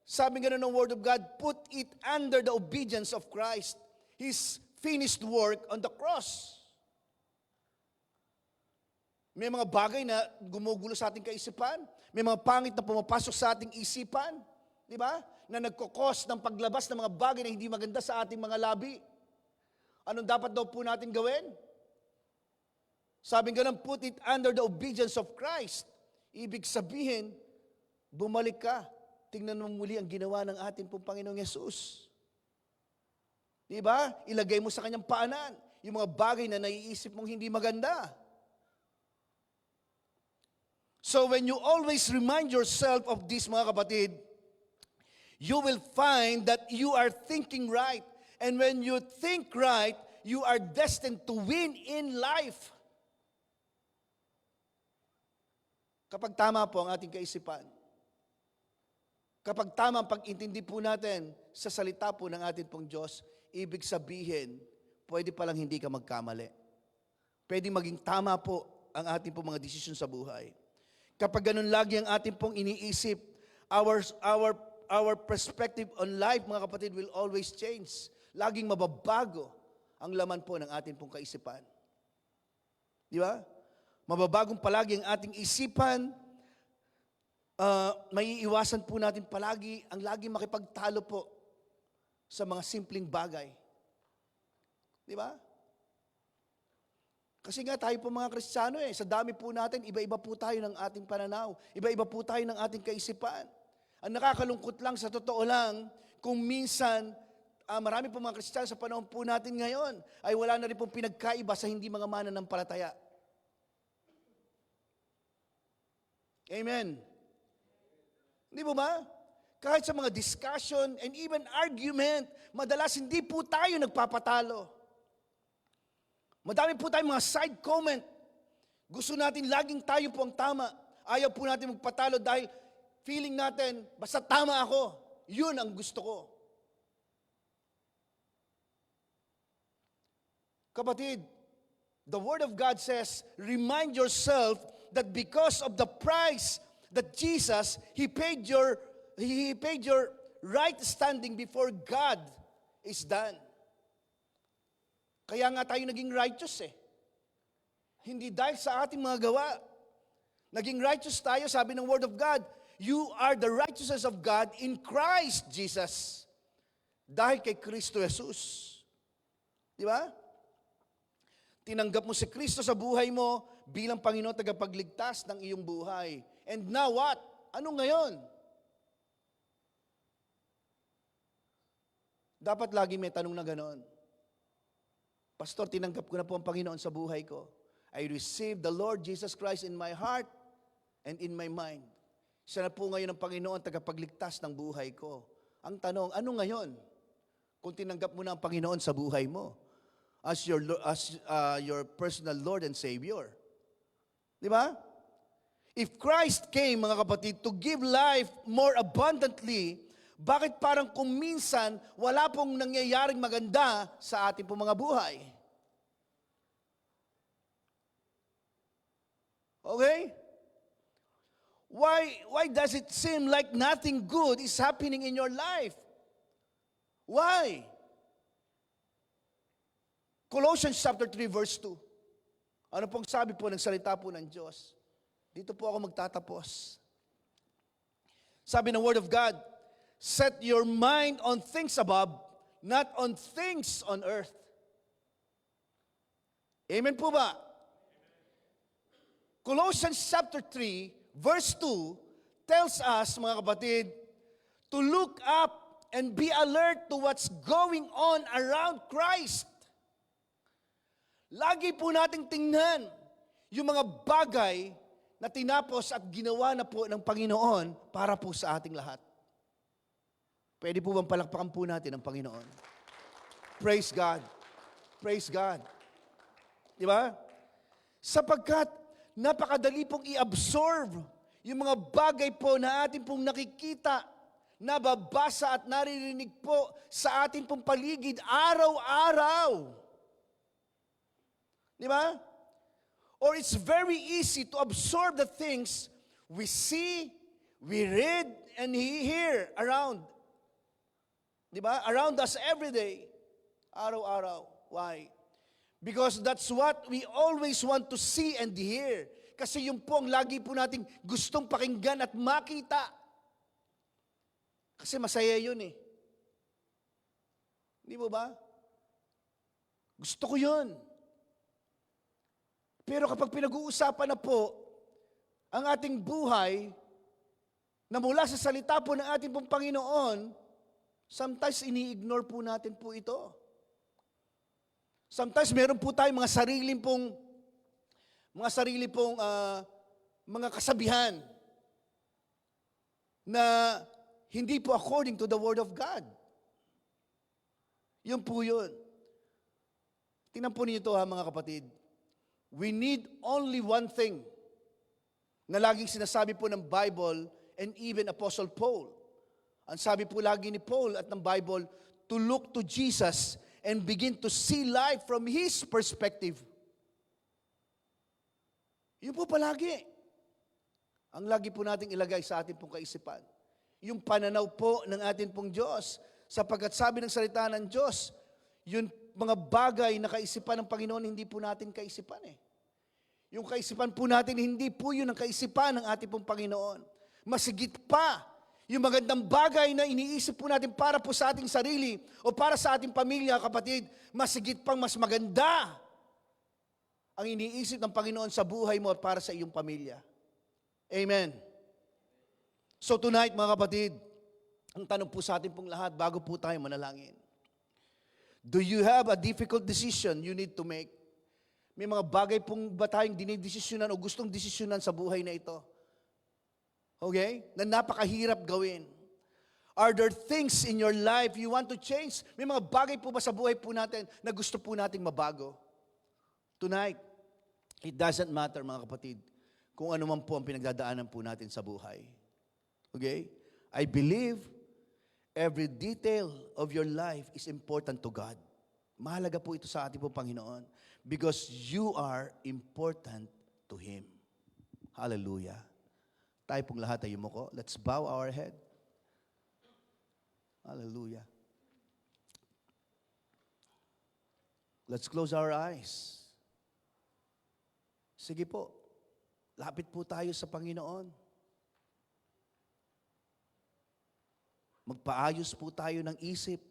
Sabi nga ng Word of God, put it under the obedience of Christ, His finished work on the cross. May mga bagay na gumugulo sa ating kaisipan, may mga pangit na pumapasok sa ating isipan, di ba? Na nagkukos ng paglabas ng mga bagay na hindi maganda sa ating mga labi. Anong dapat daw po natin gawin? Sabi nga ng put it under the obedience of Christ. Ibig sabihin, bumalik ka. Tingnan mo muli ang ginawa ng ating pong Panginoong Yesus. Di ba? Ilagay mo sa kanyang paanan yung mga bagay na naiisip mong hindi maganda. So when you always remind yourself of this, mga kapatid, you will find that you are thinking right. And when you think right, you are destined to win in life. Kapag tama po ang ating kaisipan, kapag tama ang pag-intindi po natin sa salita po ng ating pong Diyos, ibig sabihin, pwede palang hindi ka magkamali. Pwede maging tama po ang ating pong mga desisyon sa buhay. Kapag ganun lagi ang ating pong iniisip, our perspective on life, mga kapatid, will always change. Laging mababago ang laman po ng ating pong kaisipan. Di ba? Mababagong palagi ang ating isipan. May iiwasan po natin palagi ang laging makipagtalo po sa mga simpleng bagay. Di ba? Kasi nga tayo po mga Kristiyano sa dami po natin, iba-iba po tayo ng ating pananaw. Iba-iba po tayo ng ating kaisipan. Ang nakakalungkot lang, sa totoo lang, kung minsan, marami po mga Kristiyano sa panahon po natin ngayon, ay wala na rin pong pinagkaiba sa hindi mga mananampalataya. Amen. Hindi po ba? Kahit sa mga discussion and even argument, madalas hindi po tayo nagpapatalo. Madami po tayong mga side comment. Gusto natin laging tayo po ang tama. Ayaw po natin magpatalo dahil feeling natin, basta tama ako, yun ang gusto ko. Kapatid, the Word of God says, remind yourself that because of the price that Jesus, He paid your right standing before God is done. Kaya nga tayo naging righteous Hindi dahil sa ating mga gawa. Naging righteous tayo, sabi ng Word of God, you are the righteousness of God in Christ Jesus. Dahil kay Kristo Jesus. Di ba? Tinanggap mo si Kristo sa buhay mo bilang Panginoon tagapagligtas ng iyong buhay. And now what? Ano ngayon? Dapat lagi may tanong na ganoon. Pastor, tinanggap ko na po ang Panginoon sa buhay ko. I received the Lord Jesus Christ in my heart and in my mind. Siya na po ngayon ang Panginoon tagapagligtas ng buhay ko. Ang tanong, ano ngayon? Kung tinanggap mo na ang Panginoon sa buhay mo as your personal Lord and Savior. Di ba? If Christ came, mga kapatid, to give life more abundantly, bakit parang kung minsan wala pong nangyayaring maganda sa ating pong mga buhay? Okay? Why does it seem like nothing good is happening in your life? Why? Colossians chapter 3 verse 2. Ano pong sabi po ng salita po ng Diyos? Dito po ako magtatapos. Sabi ng Word of God, set your mind on things above, not on things on earth. Amen po ba? Colossians chapter 3, verse 2, tells us, mga kapatid, to look up and be alert to what's going on around Christ. Lagi po nating tingnan yung mga bagay na tinapos at ginawa na po ng Panginoon para po sa ating lahat. Pwede po bang palakpakan po natin ang Panginoon? Praise God. Praise God. Di ba? Sapagkat napakadali pong i-absorb yung mga bagay po na atin pong nakikita, nababasa at naririnig po sa atin pong paligid araw-araw. Di ba? Or it's very easy to absorb the things we see, we read, and hear around. Di ba? Around us every day. Araw-araw. Why? Because that's what we always want to see and hear. Kasi yun po ang lagi po nating gustong pakinggan at makita. Kasi masaya yun eh. Di ba ba? Gusto ko yun. Pero kapag pinag-uusapan na po ang ating buhay na mula sa salita po ng ating pong Panginoon, sometimes ini-ignore po natin po ito. Sometimes meron po tayong mga sarili pong mga kasabihan na hindi po according to the Word of God. Yun po yun. Tingnan po ninyo ito ha mga kapatid. We need only one thing na laging sinasabi po ng Bible and even Apostle Paul. Ang sabi po lagi ni Paul at ng Bible, to look to Jesus and begin to see life from His perspective. Yun po palagi. Ang lagi po nating ilagay sa ating pong kaisipan. Yung pananaw po ng ating pong Diyos. Sapagkat sabi ng salita ng Diyos, yung mga bagay na kaisipan ng Panginoon, hindi po natin kaisipan eh. Yung kaisipan po natin, hindi po yun ang kaisipan ng ating pong Panginoon. Masigit pa, yung magandang bagay na iniisip po natin para po sa ating sarili o para sa ating pamilya, kapatid, masigit pang mas maganda ang iniisip ng Panginoon sa buhay mo at para sa iyong pamilya. Amen. So tonight, mga kapatid, ang tanong po sa atin pong lahat, bago po tayo manalangin, do you have a difficult decision you need to make? May mga bagay pong ba tayong dinidesisyonan o gustong desisyonan sa buhay na ito? Okay? Na napakahirap gawin. Are there things in your life you want to change? May mga bagay po ba sa buhay po natin na gusto po nating mabago? Tonight, it doesn't matter mga kapatid kung ano man po ang pinagdadaanan po natin sa buhay. Okay? I believe every detail of your life is important to God. Mahalaga po ito sa ating po Panginoon because you are important to Him. Hallelujah. Tayo pong lahat ay yumuko. Let's bow our head. Hallelujah. Let's close our eyes. Sige po. Lapit po tayo sa Panginoon. Magpaayos po tayo ng isip.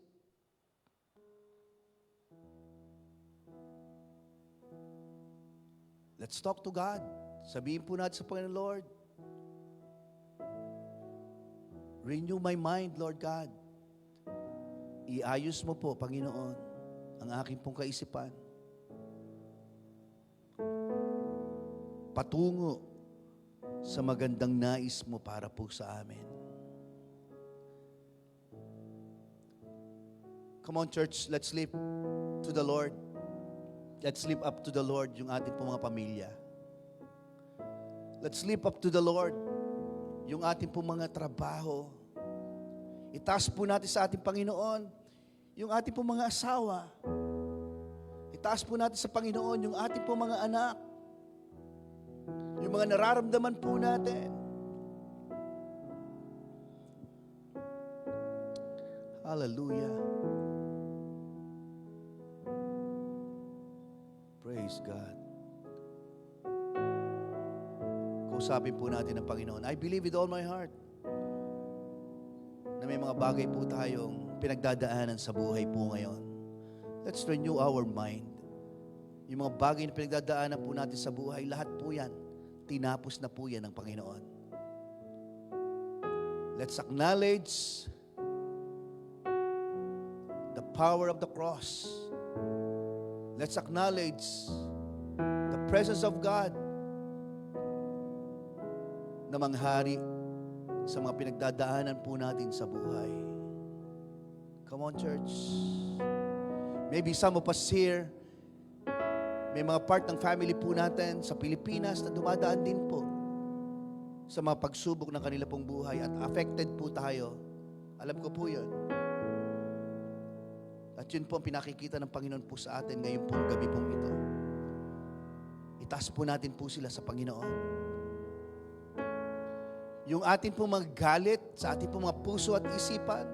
Let's talk to God. Sabihin po natin sa Panginoon, Lord, renew my mind, Lord God. Iayos mo po, Panginoon, ang aking pong kaisipan. Patungo sa magandang nais mo para po sa amin. Come on, church, let's lift to the Lord. Let's lift up to the Lord yung ating pong mga pamilya. Let's lift up to the Lord yung ating pong mga trabaho. Itaas po natin sa ating Panginoon yung ating pong mga asawa. Itaas po natin sa Panginoon yung ating pong mga anak. Yung mga nararamdaman po natin. Hallelujah. Praise God. Kausapin po natin ang Panginoon. I believe with all my heart na may mga bagay po tayong pinagdadaanan sa buhay po ngayon. Let's renew our mind. Yung mga bagay na pinagdadaanan po natin sa buhay, lahat po yan, tinapos na po yan ng Panginoon. Let's acknowledge the power of the cross. Let's acknowledge the presence of God na manghari sa mga pinagdadaanan po natin sa buhay. Come on, church. Maybe some of us here, may mga part ng family po natin sa Pilipinas na dumadaan din po sa mga pagsubok ng kanila pong buhay at affected po tayo. Alam ko po yun. At yun po ang pinakikita ng Panginoon po sa atin ngayon pong gabi pong ito. Itaas po natin po sila sa Panginoon. Yung atin pong mga galit sa ating pong mga puso at isipan,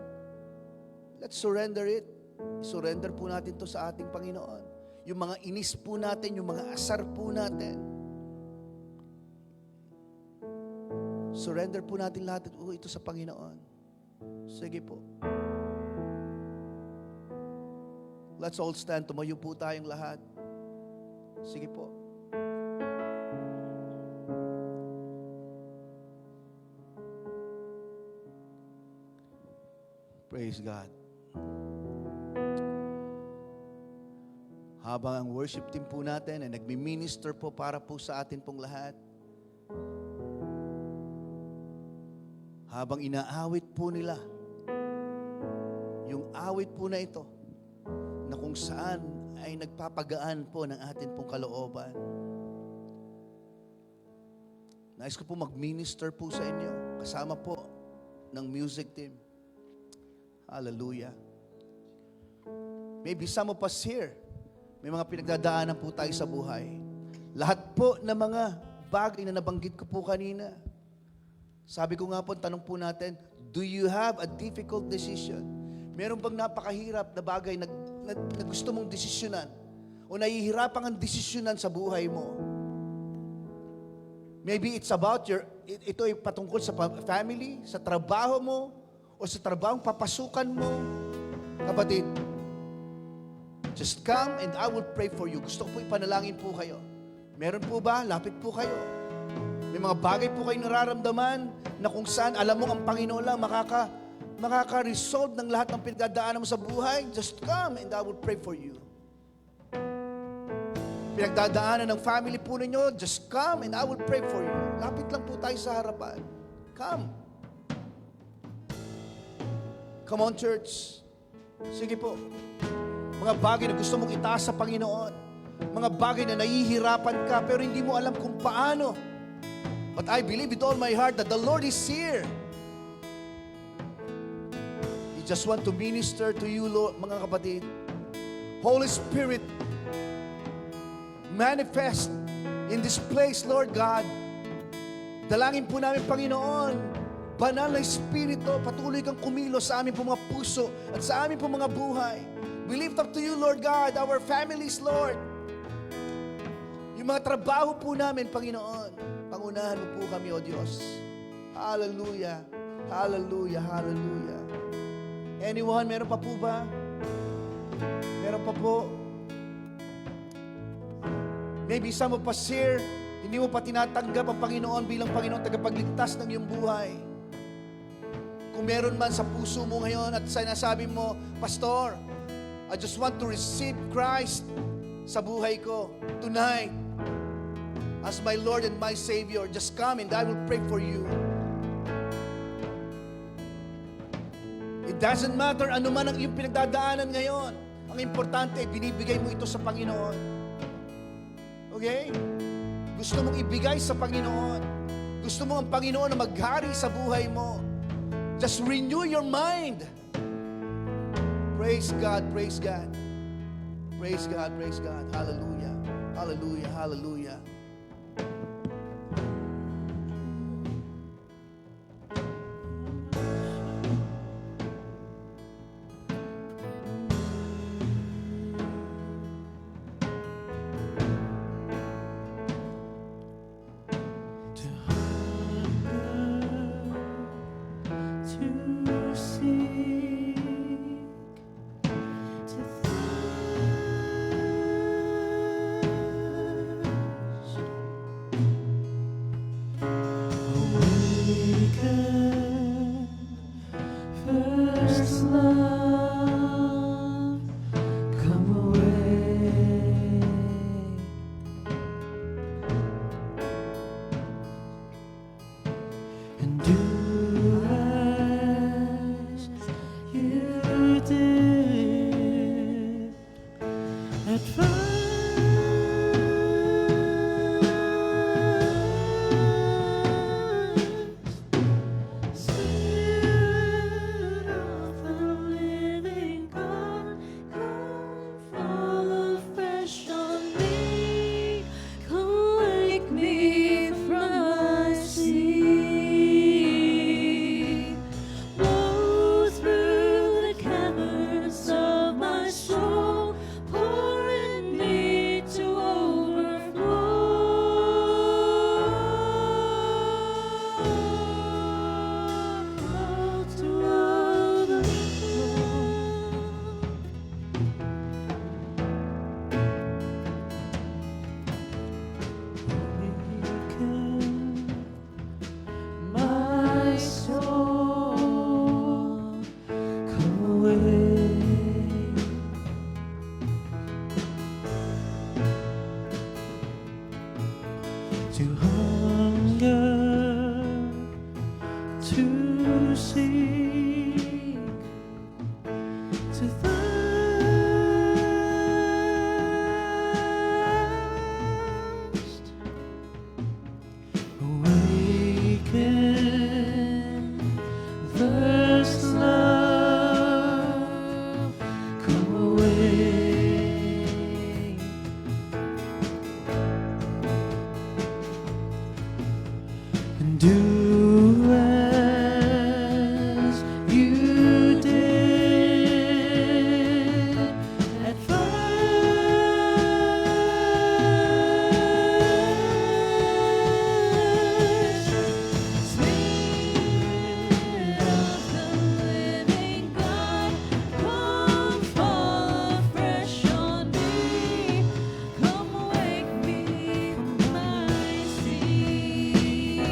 let's surrender it. Surrender po natin to sa ating Panginoon. Yung mga inis po natin, yung mga asar po natin, surrender po natin lahat ito sa Panginoon. Sige po. Let's all stand. Tumayo po tayong lahat. Sige po. Praise God. Habang ang worship team po natin ay nagmi-minister po para po sa atin pong lahat. Habang inaawit po nila yung awit po na ito na kung saan ay nagpapagaan po ng atin pong kalooban. Nais ko po mag-minister po sa inyo kasama po ng music team. Hallelujah. Maybe some of us here, may mga pinagdadaanan po tayo sa buhay. Lahat po ng mga bagay na nabanggit ko po kanina. Sabi ko nga po, tanong po natin, do you have a difficult decision? Meron bang napakahirap na bagay na gusto mong desisyonan? O nahihirapan ang desisyonan sa buhay mo? Maybe it's about ito ay patungkol sa family, sa trabaho mo, o sa trabahong papasukan mo. Kapatid, just come and I will pray for you. Gusto ko po ipanalangin po kayo. Meron po ba? Lapit po kayo. May mga bagay po kayong nararamdaman na kung saan alam mo ang Panginoon lang makaka-resolve ng lahat ng pinagdadaanan mo sa buhay. Just come and I will pray for you. Pinagdadaanan ng family po ninyo, just come and I will pray for you. Lapit lang po tayo sa harapan. Come. Come on, church. Sige po. Mga bagay na gusto mong itaas sa Panginoon. Mga bagay na nahihirapan ka pero hindi mo alam kung paano. But I believe with all my heart that the Lord is here. He just want to minister to you, Lord, mga kapatid. Holy Spirit, manifest in this place, Lord God. Dalangin po namin, Panginoon, banal na Espiritu, patuloy kang kumilos sa aming po mga puso at sa aming po mga buhay. We lift up to you, Lord God, our families, Lord. Yung mga trabaho po namin, Panginoon, pangunahan mo po kami, O Diyos. Hallelujah, hallelujah, hallelujah. Anyone, meron pa po ba? Meron pa po? Maybe some of us here, hindi mo pa tinatanggap ang Panginoon bilang Panginoon tagapagligtas ng iyong buhay. Kung meron man sa puso mo ngayon at sinasabi mo, Pastor, I just want to receive Christ sa buhay ko tonight as my Lord and my Savior. Just come and I will pray for you. It doesn't matter ano man ang iyong pinagdadaanan ngayon. Ang importante, binibigay mo ito sa Panginoon. Okay? Gusto mong ibigay sa Panginoon. gusto mo ang Panginoon na maghari sa buhay mo, just renew your mind. Praise God, praise God. Praise God, praise God. Hallelujah. Hallelujah, hallelujah. To seek, to awaken, first love, come away, and do as you did at first. Spirit of the living God, come fall afresh on me. Come wake me from my sleep. Blow through the caverns of my soul, pour in me to overflow, to overflow. Awaken my soul, come away, to hunger, to seek, to thirst. Awaken, first love, come away, and do as you did at first. Spirit of the living God, come fall afresh on me. Come wake me from my sleep.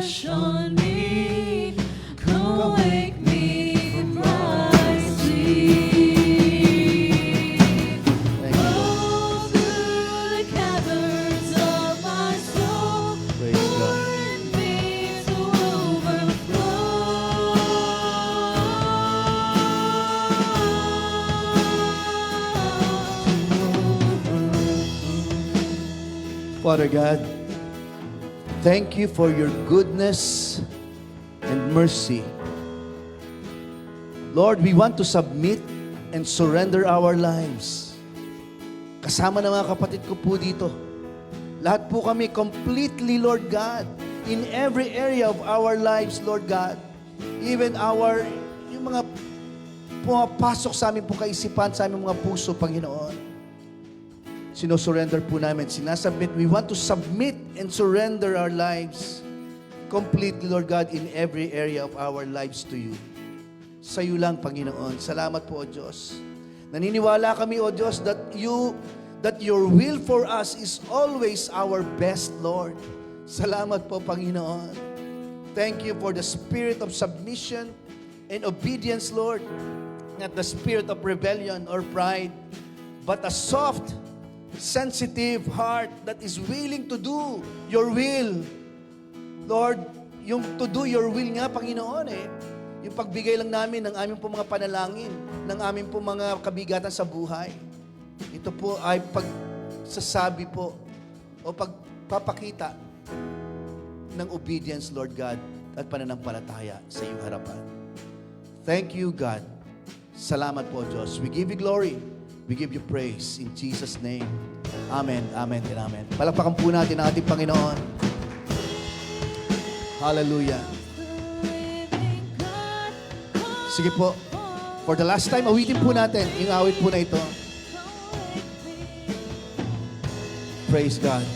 fresh on me. Come wake me from my sleep. Thank you, Lord. Go through the caverns of my soul. Praise God. Pour in me to overflow. Father God, thank you for your goodness and mercy. Lord, we want to submit and surrender our lives. Kasama ng mga kapatid ko po dito. Lahat po kami completely, Lord God, in every area of our lives, Lord God. Even yung mga pumapasok sa aming po kaisipan, sa aming mga puso, Panginoon. Sinosurrender po namin, sinasubmit. We want to submit and surrender our lives completely, Lord God, in every area of our lives to you. Sa iyo lang, Panginoon. Salamat po, O Diyos. Naniniwala kami, O Diyos, that your will for us is always our best, Lord. Salamat po, Panginoon. Thank you for the spirit of submission and obedience, Lord. Not the spirit of rebellion or pride, but a soft, sensitive heart that is willing to do your will. Lord, yung to do your will nga, Panginoon, yung pagbigay lang namin ng aming po mga panalangin, ng aming po mga kabigatan sa buhay. Ito po ay pagsasabi po o pagpapakita ng obedience, Lord God, at pananampalataya sa iyong harapan. Thank you, God. Salamat po, Diyos. We give you glory. We give you praise in Jesus' name. Amen, amen, and amen. Palakpakan po natin ang ating Panginoon. Hallelujah. Sige po. For the last time, awitin po natin yung awit po na ito. Praise God.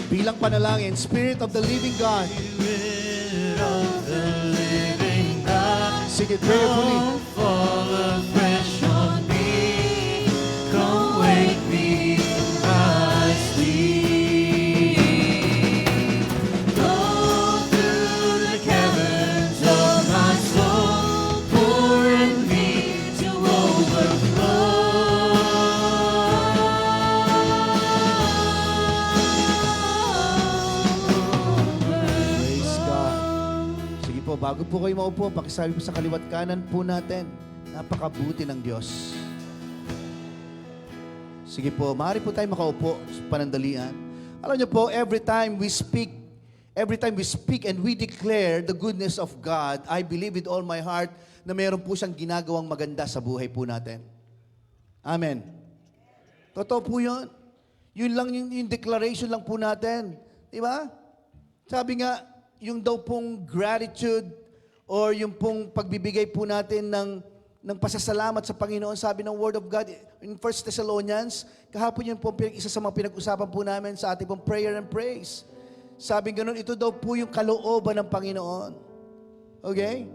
Bilang panalangin, Spirit of the living God. Spirit of the living God, Sige, prayerfully. come fall afresh on me. Come wake me from my sleep. Go through the caverns of my soul, pour in me to overflow. Praise God. Sige po, bago po kayo maupo, pakisabi po sa kaliwat kanan po natin. Napakabuti ng Diyos. Sige po, maaari po tayo makaupo sa panandalian. Alam niyo po, every time we speak and we declare the goodness of God, I believe with all my heart na meron po siyang ginagawang maganda sa buhay po natin. Amen. Totoo po yun. Yun lang yung declaration lang po natin. Di ba? Sabi nga, yung daw pong gratitude or yung pong pagbibigay po natin ng pasasalamat sa Panginoon, sabi ng Word of God in 1 Thessalonians, kahapon yun po isa sa mga pinag-usapan po namin sa ating pong prayer and praise. Sabi ganun, ito daw po yung kalooban ng Panginoon. Okay?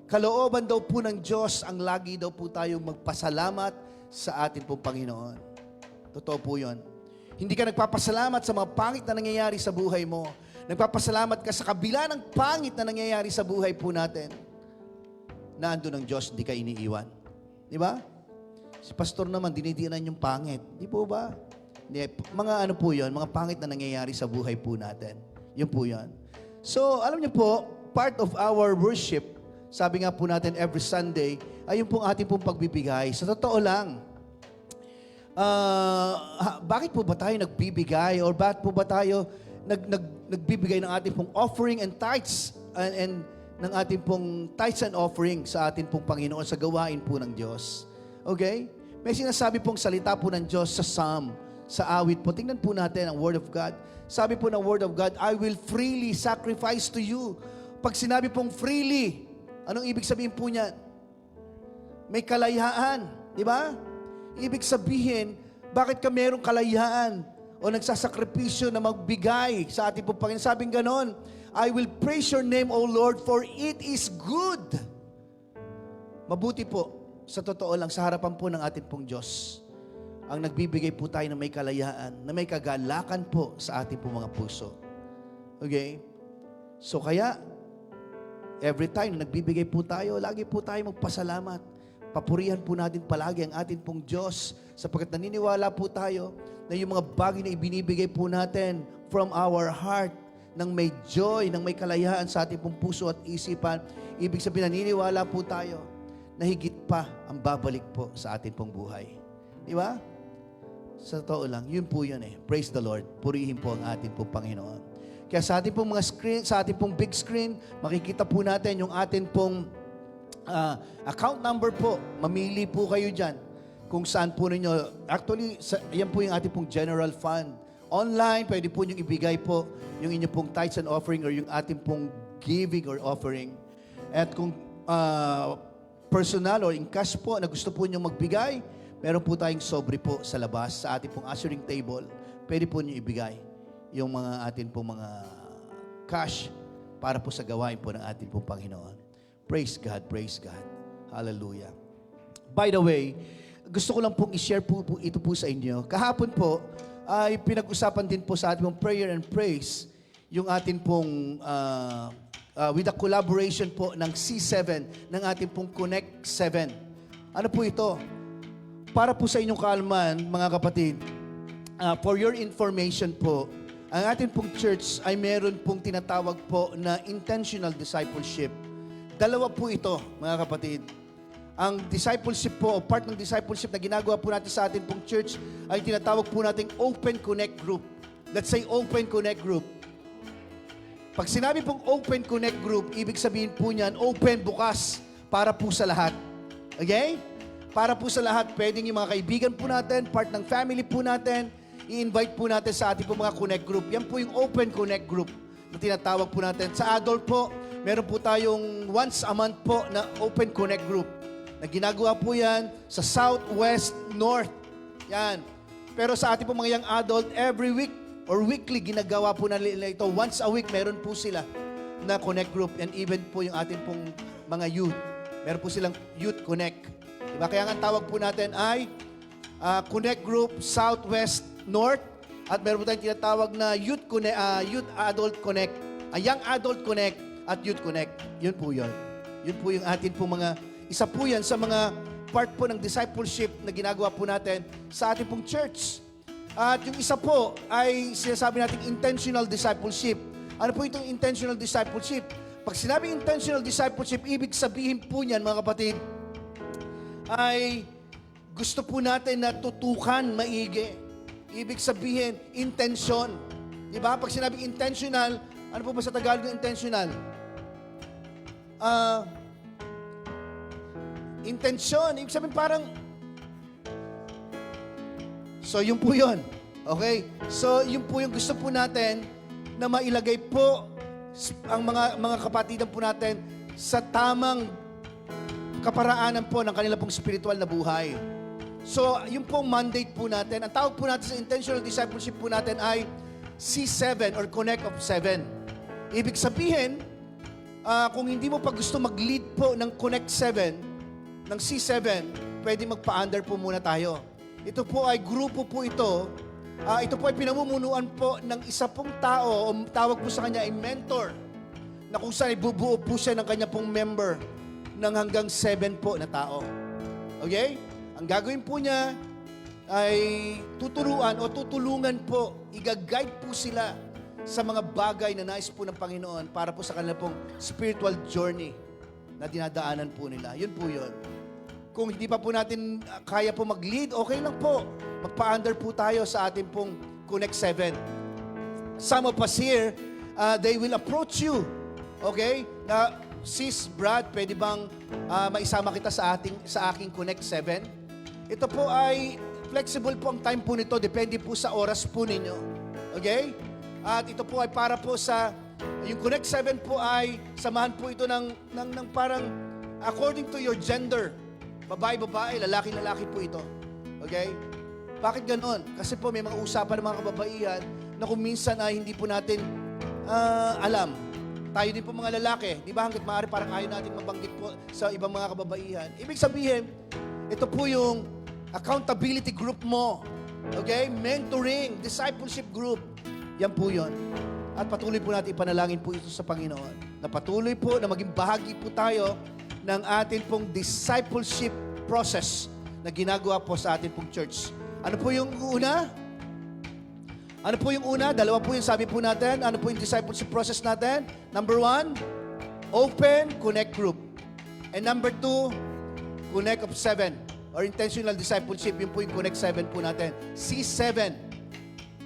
Kalooban daw po ng Diyos ang lagi daw po tayo magpasalamat sa ating pong Panginoon. Totoo po yun. Hindi ka nagpapasalamat sa mga pangit na nangyayari sa buhay mo. Nagpapasalamat ka sa kabila ng pangit na nangyayari sa buhay po natin. Na ando ng Diyos, di ka iniiwan. Di ba? Si pastor naman, dinidiinan yung pangit. Di po ba? Di, mga ano po yun, mga pangit na nangyayari sa buhay po natin. Yun po yun. So, alam niyo po, part of our worship, sabi nga po natin every Sunday, ay yung pong ating pong pagbibigay. Sa totoo lang, bakit po ba tayo nagbibigay or bakit po ba tayo nagbibigay ng ating pong offering and tithes and ng ating pong tithes and offering sa ating pong Panginoon sa gawain po ng Diyos. Okay? May sinasabi pong salita po ng Diyos sa Psalm, sa awit po. Tingnan po natin ang Word of God. Sabi po ng Word of God, I will freely sacrifice to you. Pag sinabi pong freely, anong ibig sabihin po niyan? May kalayaan. Di ba? Ibig sabihin, bakit ka merong kalayaan o nagsasakripisyo na magbigay sa ating pong Panginoon? Sabing ganon, I will praise your name, O Lord, for it is good. Mabuti po, sa totoo lang, sa harapan po ng ating pong Diyos, ang nagbibigay po tayo ng may kalayaan, na may kagalakan po sa ating pong mga puso. Okay? So kaya, every time na nagbibigay po tayo, lagi po tayo magpasalamat. Papurihan po natin palagi ang atin pong Diyos sapagkat naniniwala po tayo na yung mga bagay na ibinibigay po natin from our heart, ng may joy, ng may kalayaan sa ating pong puso at isipan, ibig sabihin naniniwala po tayo na higit pa ang babalik po sa ating pong buhay. Di ba? Sa totoo lang, yun po yun eh. Praise the Lord. Purihin po ang ating pong Panginoon. Kaya sa ating pong mga screen, sa ating pong big screen, makikita po natin yung ating pong account number po. Mamili po kayo dyan kung saan po ninyo. Actually, yan po yung ating pong general fund. Online, pwede po nyo ibigay po yung inyong pong tithes and offering or yung ating pong giving or offering. At kung personal or in cash po na gusto po nyo magbigay, meron po tayong sobre po sa labas sa ating pong ushering table. Pwede po nyo ibigay yung mga atin pong mga cash para po sa gawain po ng ating pong Panginoon. Praise God, praise God. Hallelujah. By the way, gusto ko lang pong i-share po ito po sa inyo. Kahapon po, ay pinag-usapan din po sa ating pong prayer and praise yung ating pong with the collaboration po ng C7 ng ating pong Connect 7. Ano po ito? Para po sa inyong kaalman, mga kapatid, for your information po, ang ating pong church ay meron pong tinatawag po na intentional discipleship. Dalawa po ito, mga kapatid. Ang discipleship po, o part ng discipleship na ginagawa po natin sa ating pong church ay tinatawag po nating Open Connect Group. Let's say Open Connect Group. Pag sinabi pong Open Connect Group, ibig sabihin po niyan, open, bukas, para po sa lahat. Okay? Para po sa lahat, pwedeng yung mga kaibigan po natin, part ng family po natin, i-invite po natin sa ating pong mga Connect Group. Yan po yung Open Connect Group na tinatawag po natin. Sa adult po, meron po tayong once a month po na Open Connect Group na ginagawa po yan sa South, West, North. Yan. Pero sa ating po mga young adult, every week or weekly, ginagawa po nila ito. Once a week, meron po sila na Connect Group. And even po yung ating pong mga youth. Meron po silang Youth Connect. Diba? Kaya ang tawag po natin ay Connect Group, South, West, North. At meron po tayong tinatawag na Youth Adult Connect, Young Adult Connect at Youth Connect. Yun po yun. Yun po yung atin po mga isa po yan sa mga part po ng discipleship na ginagawa po natin sa ating pong church. At yung isa po ay sinasabi natin intentional discipleship. Ano po itong intentional discipleship? Pag sinabing intentional discipleship, ibig sabihin po niyan, mga kapatid, ay gusto po natin na tutukan maigi. Ibig sabihin, intention. Diba? Pag sinabing intentional, ano po ba sa Tagalog ng intentional? Intensyon. Ibig sabihin parang, so yun po yun. Okay? So yun po yung gusto po natin na mailagay po ang mga kapatidan po natin sa tamang kaparaanan po ng kanila pong spiritual na buhay. So yung pong mandate po natin, ang tawag po natin sa intentional discipleship po natin ay C7 or Connect of 7. Ibig sabihin, kung hindi mo pa gusto mag-lead po ng Connect 7, ng C7, pwede magpa-under po muna tayo. Ito po ay grupo po ito. Ito po ay pinamumunuan po ng isa pong tao, o tawag po sa kanya ay mentor, na kung saan ibubuo po siya ng kanya pong member ng hanggang 7 po na tao. Okay? Ang gagawin po niya ay tuturuan o tutulungan po, i-guide po sila sa mga bagay na nais po ng Panginoon para po sa kanila pong spiritual journey na dinadaanan po nila. Yun po yun. Kung hindi pa po natin kaya po mag-lead, okay lang po. Magpa-under po tayo sa ating pong Connect 7. Some of us here, they will approach you. Okay? Na, Sis, Brad, pwede bang maisama kita sa aking Connect 7? Ito po ay flexible po ang time po nito. Depende po sa oras po ninyo. Okay? At ito po ay para po sa, yung Connect 7 po ay, samahan po ito ng parang according to your gender. Babae-babae, lalaki-lalaki po ito. Okay? Bakit ganon? Kasi po may mga usapan ng mga kababaihan na kung minsan ay hindi po natin alam. Tayo din po mga lalaki. Di ba hanggat maaari parang ayaw natin mabanggit po sa ibang mga kababaihan. Ibig sabihin, ito po yung accountability group mo. Okay? Mentoring, discipleship group. Yan po yun. at patuloy po natin ipanalangin po ito sa Panginoon. Na patuloy po na maging bahagi po tayo ng atin pong discipleship process na ginagawa po sa atin pong church. Ano po yung una? Ano po yung una? Dalawa po yung sabi po natin. Ano po yung discipleship process natin? Number 1, open connect group. And number 2, connect of 7 or intentional discipleship. Yun po yung connect 7 po natin. C7.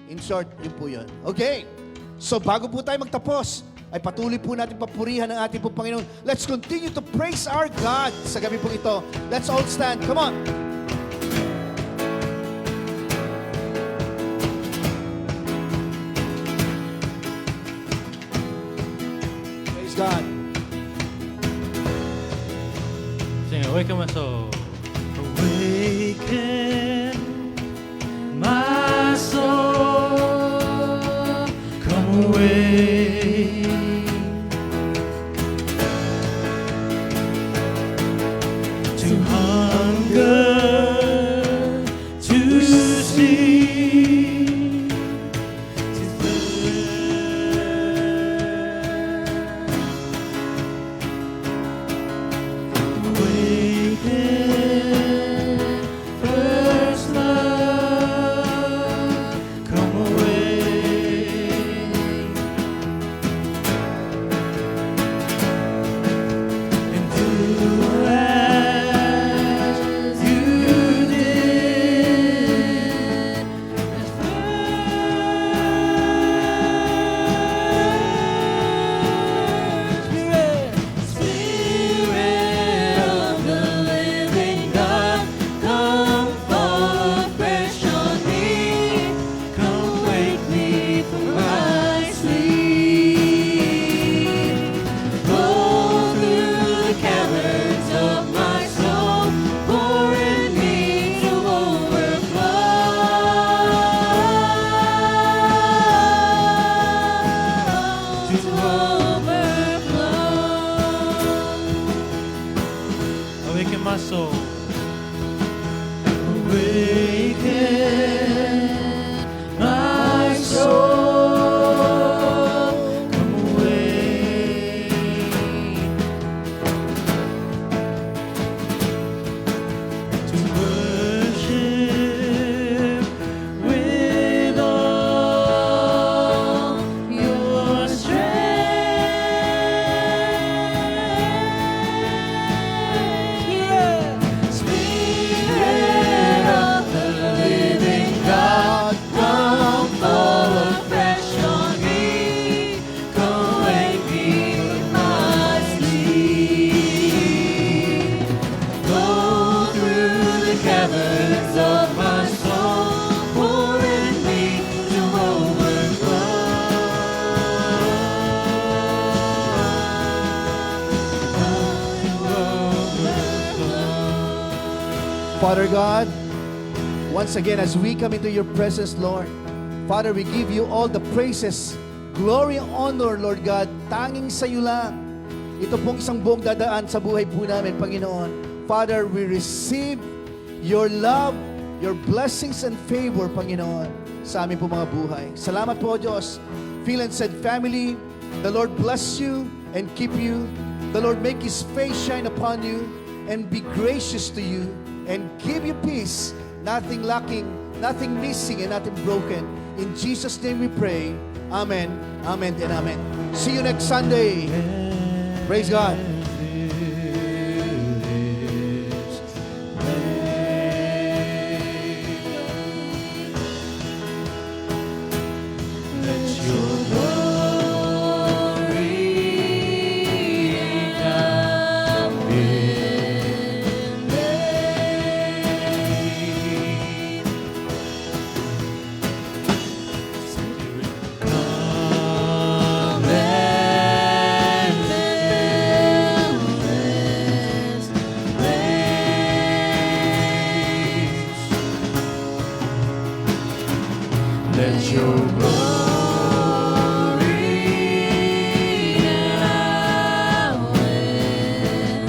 In short, yun po yun. Okay. So bago po tayo magtapos, ay patuloy po natin papurihan ang ating pong Panginoon. Let's continue to praise our God sa gabi po ito. Let's all stand. Come on. Praise God. Sing Awaken My Soul. Awaken my soul. Come away. To hunger, to see, to awaken, first love, come away. And do as you did at first. Spirit of the living God, come fall afresh on me. Come wake me from my sleep. Go through the caverns of my soul, pour in me to overflow. Awaken my soul. Awaken my soul. Come away. To worship with all your strength. Yeah. Spirit of the living God, come fall afresh on me. Come wake me from my sleep. Go through the caverns of my soul, pour in me to overflow. Father God, once again, as we come into your presence, Lord, Father, we give you all the praises, glory, and honor, Lord God, tanging sa iyo lang. Ito pong isang buong dadaan sa buhay po namin, Panginoon. Father, we receive your love, your blessings and favor, Panginoon, sa aming po mga buhay. Salamat po, Diyos. Phil and Said family, the Lord bless you and keep you. The Lord make His face shine upon you and be gracious to you and give you peace, nothing lacking, nothing missing, and nothing broken. In Jesus' name we pray. Amen, amen, and amen. See you next Sunday. Praise God. Let your glory now reign.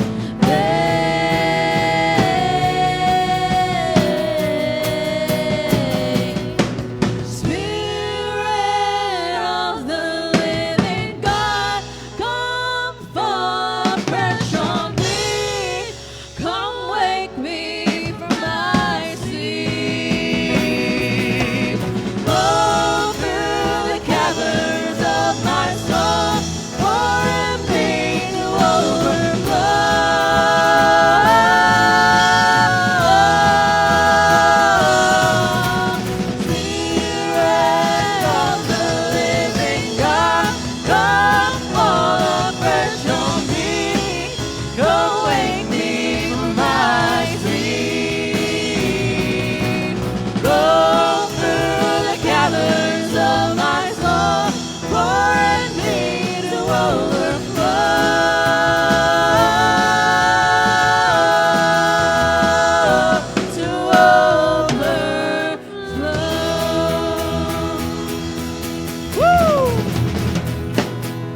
Spirit of the oh,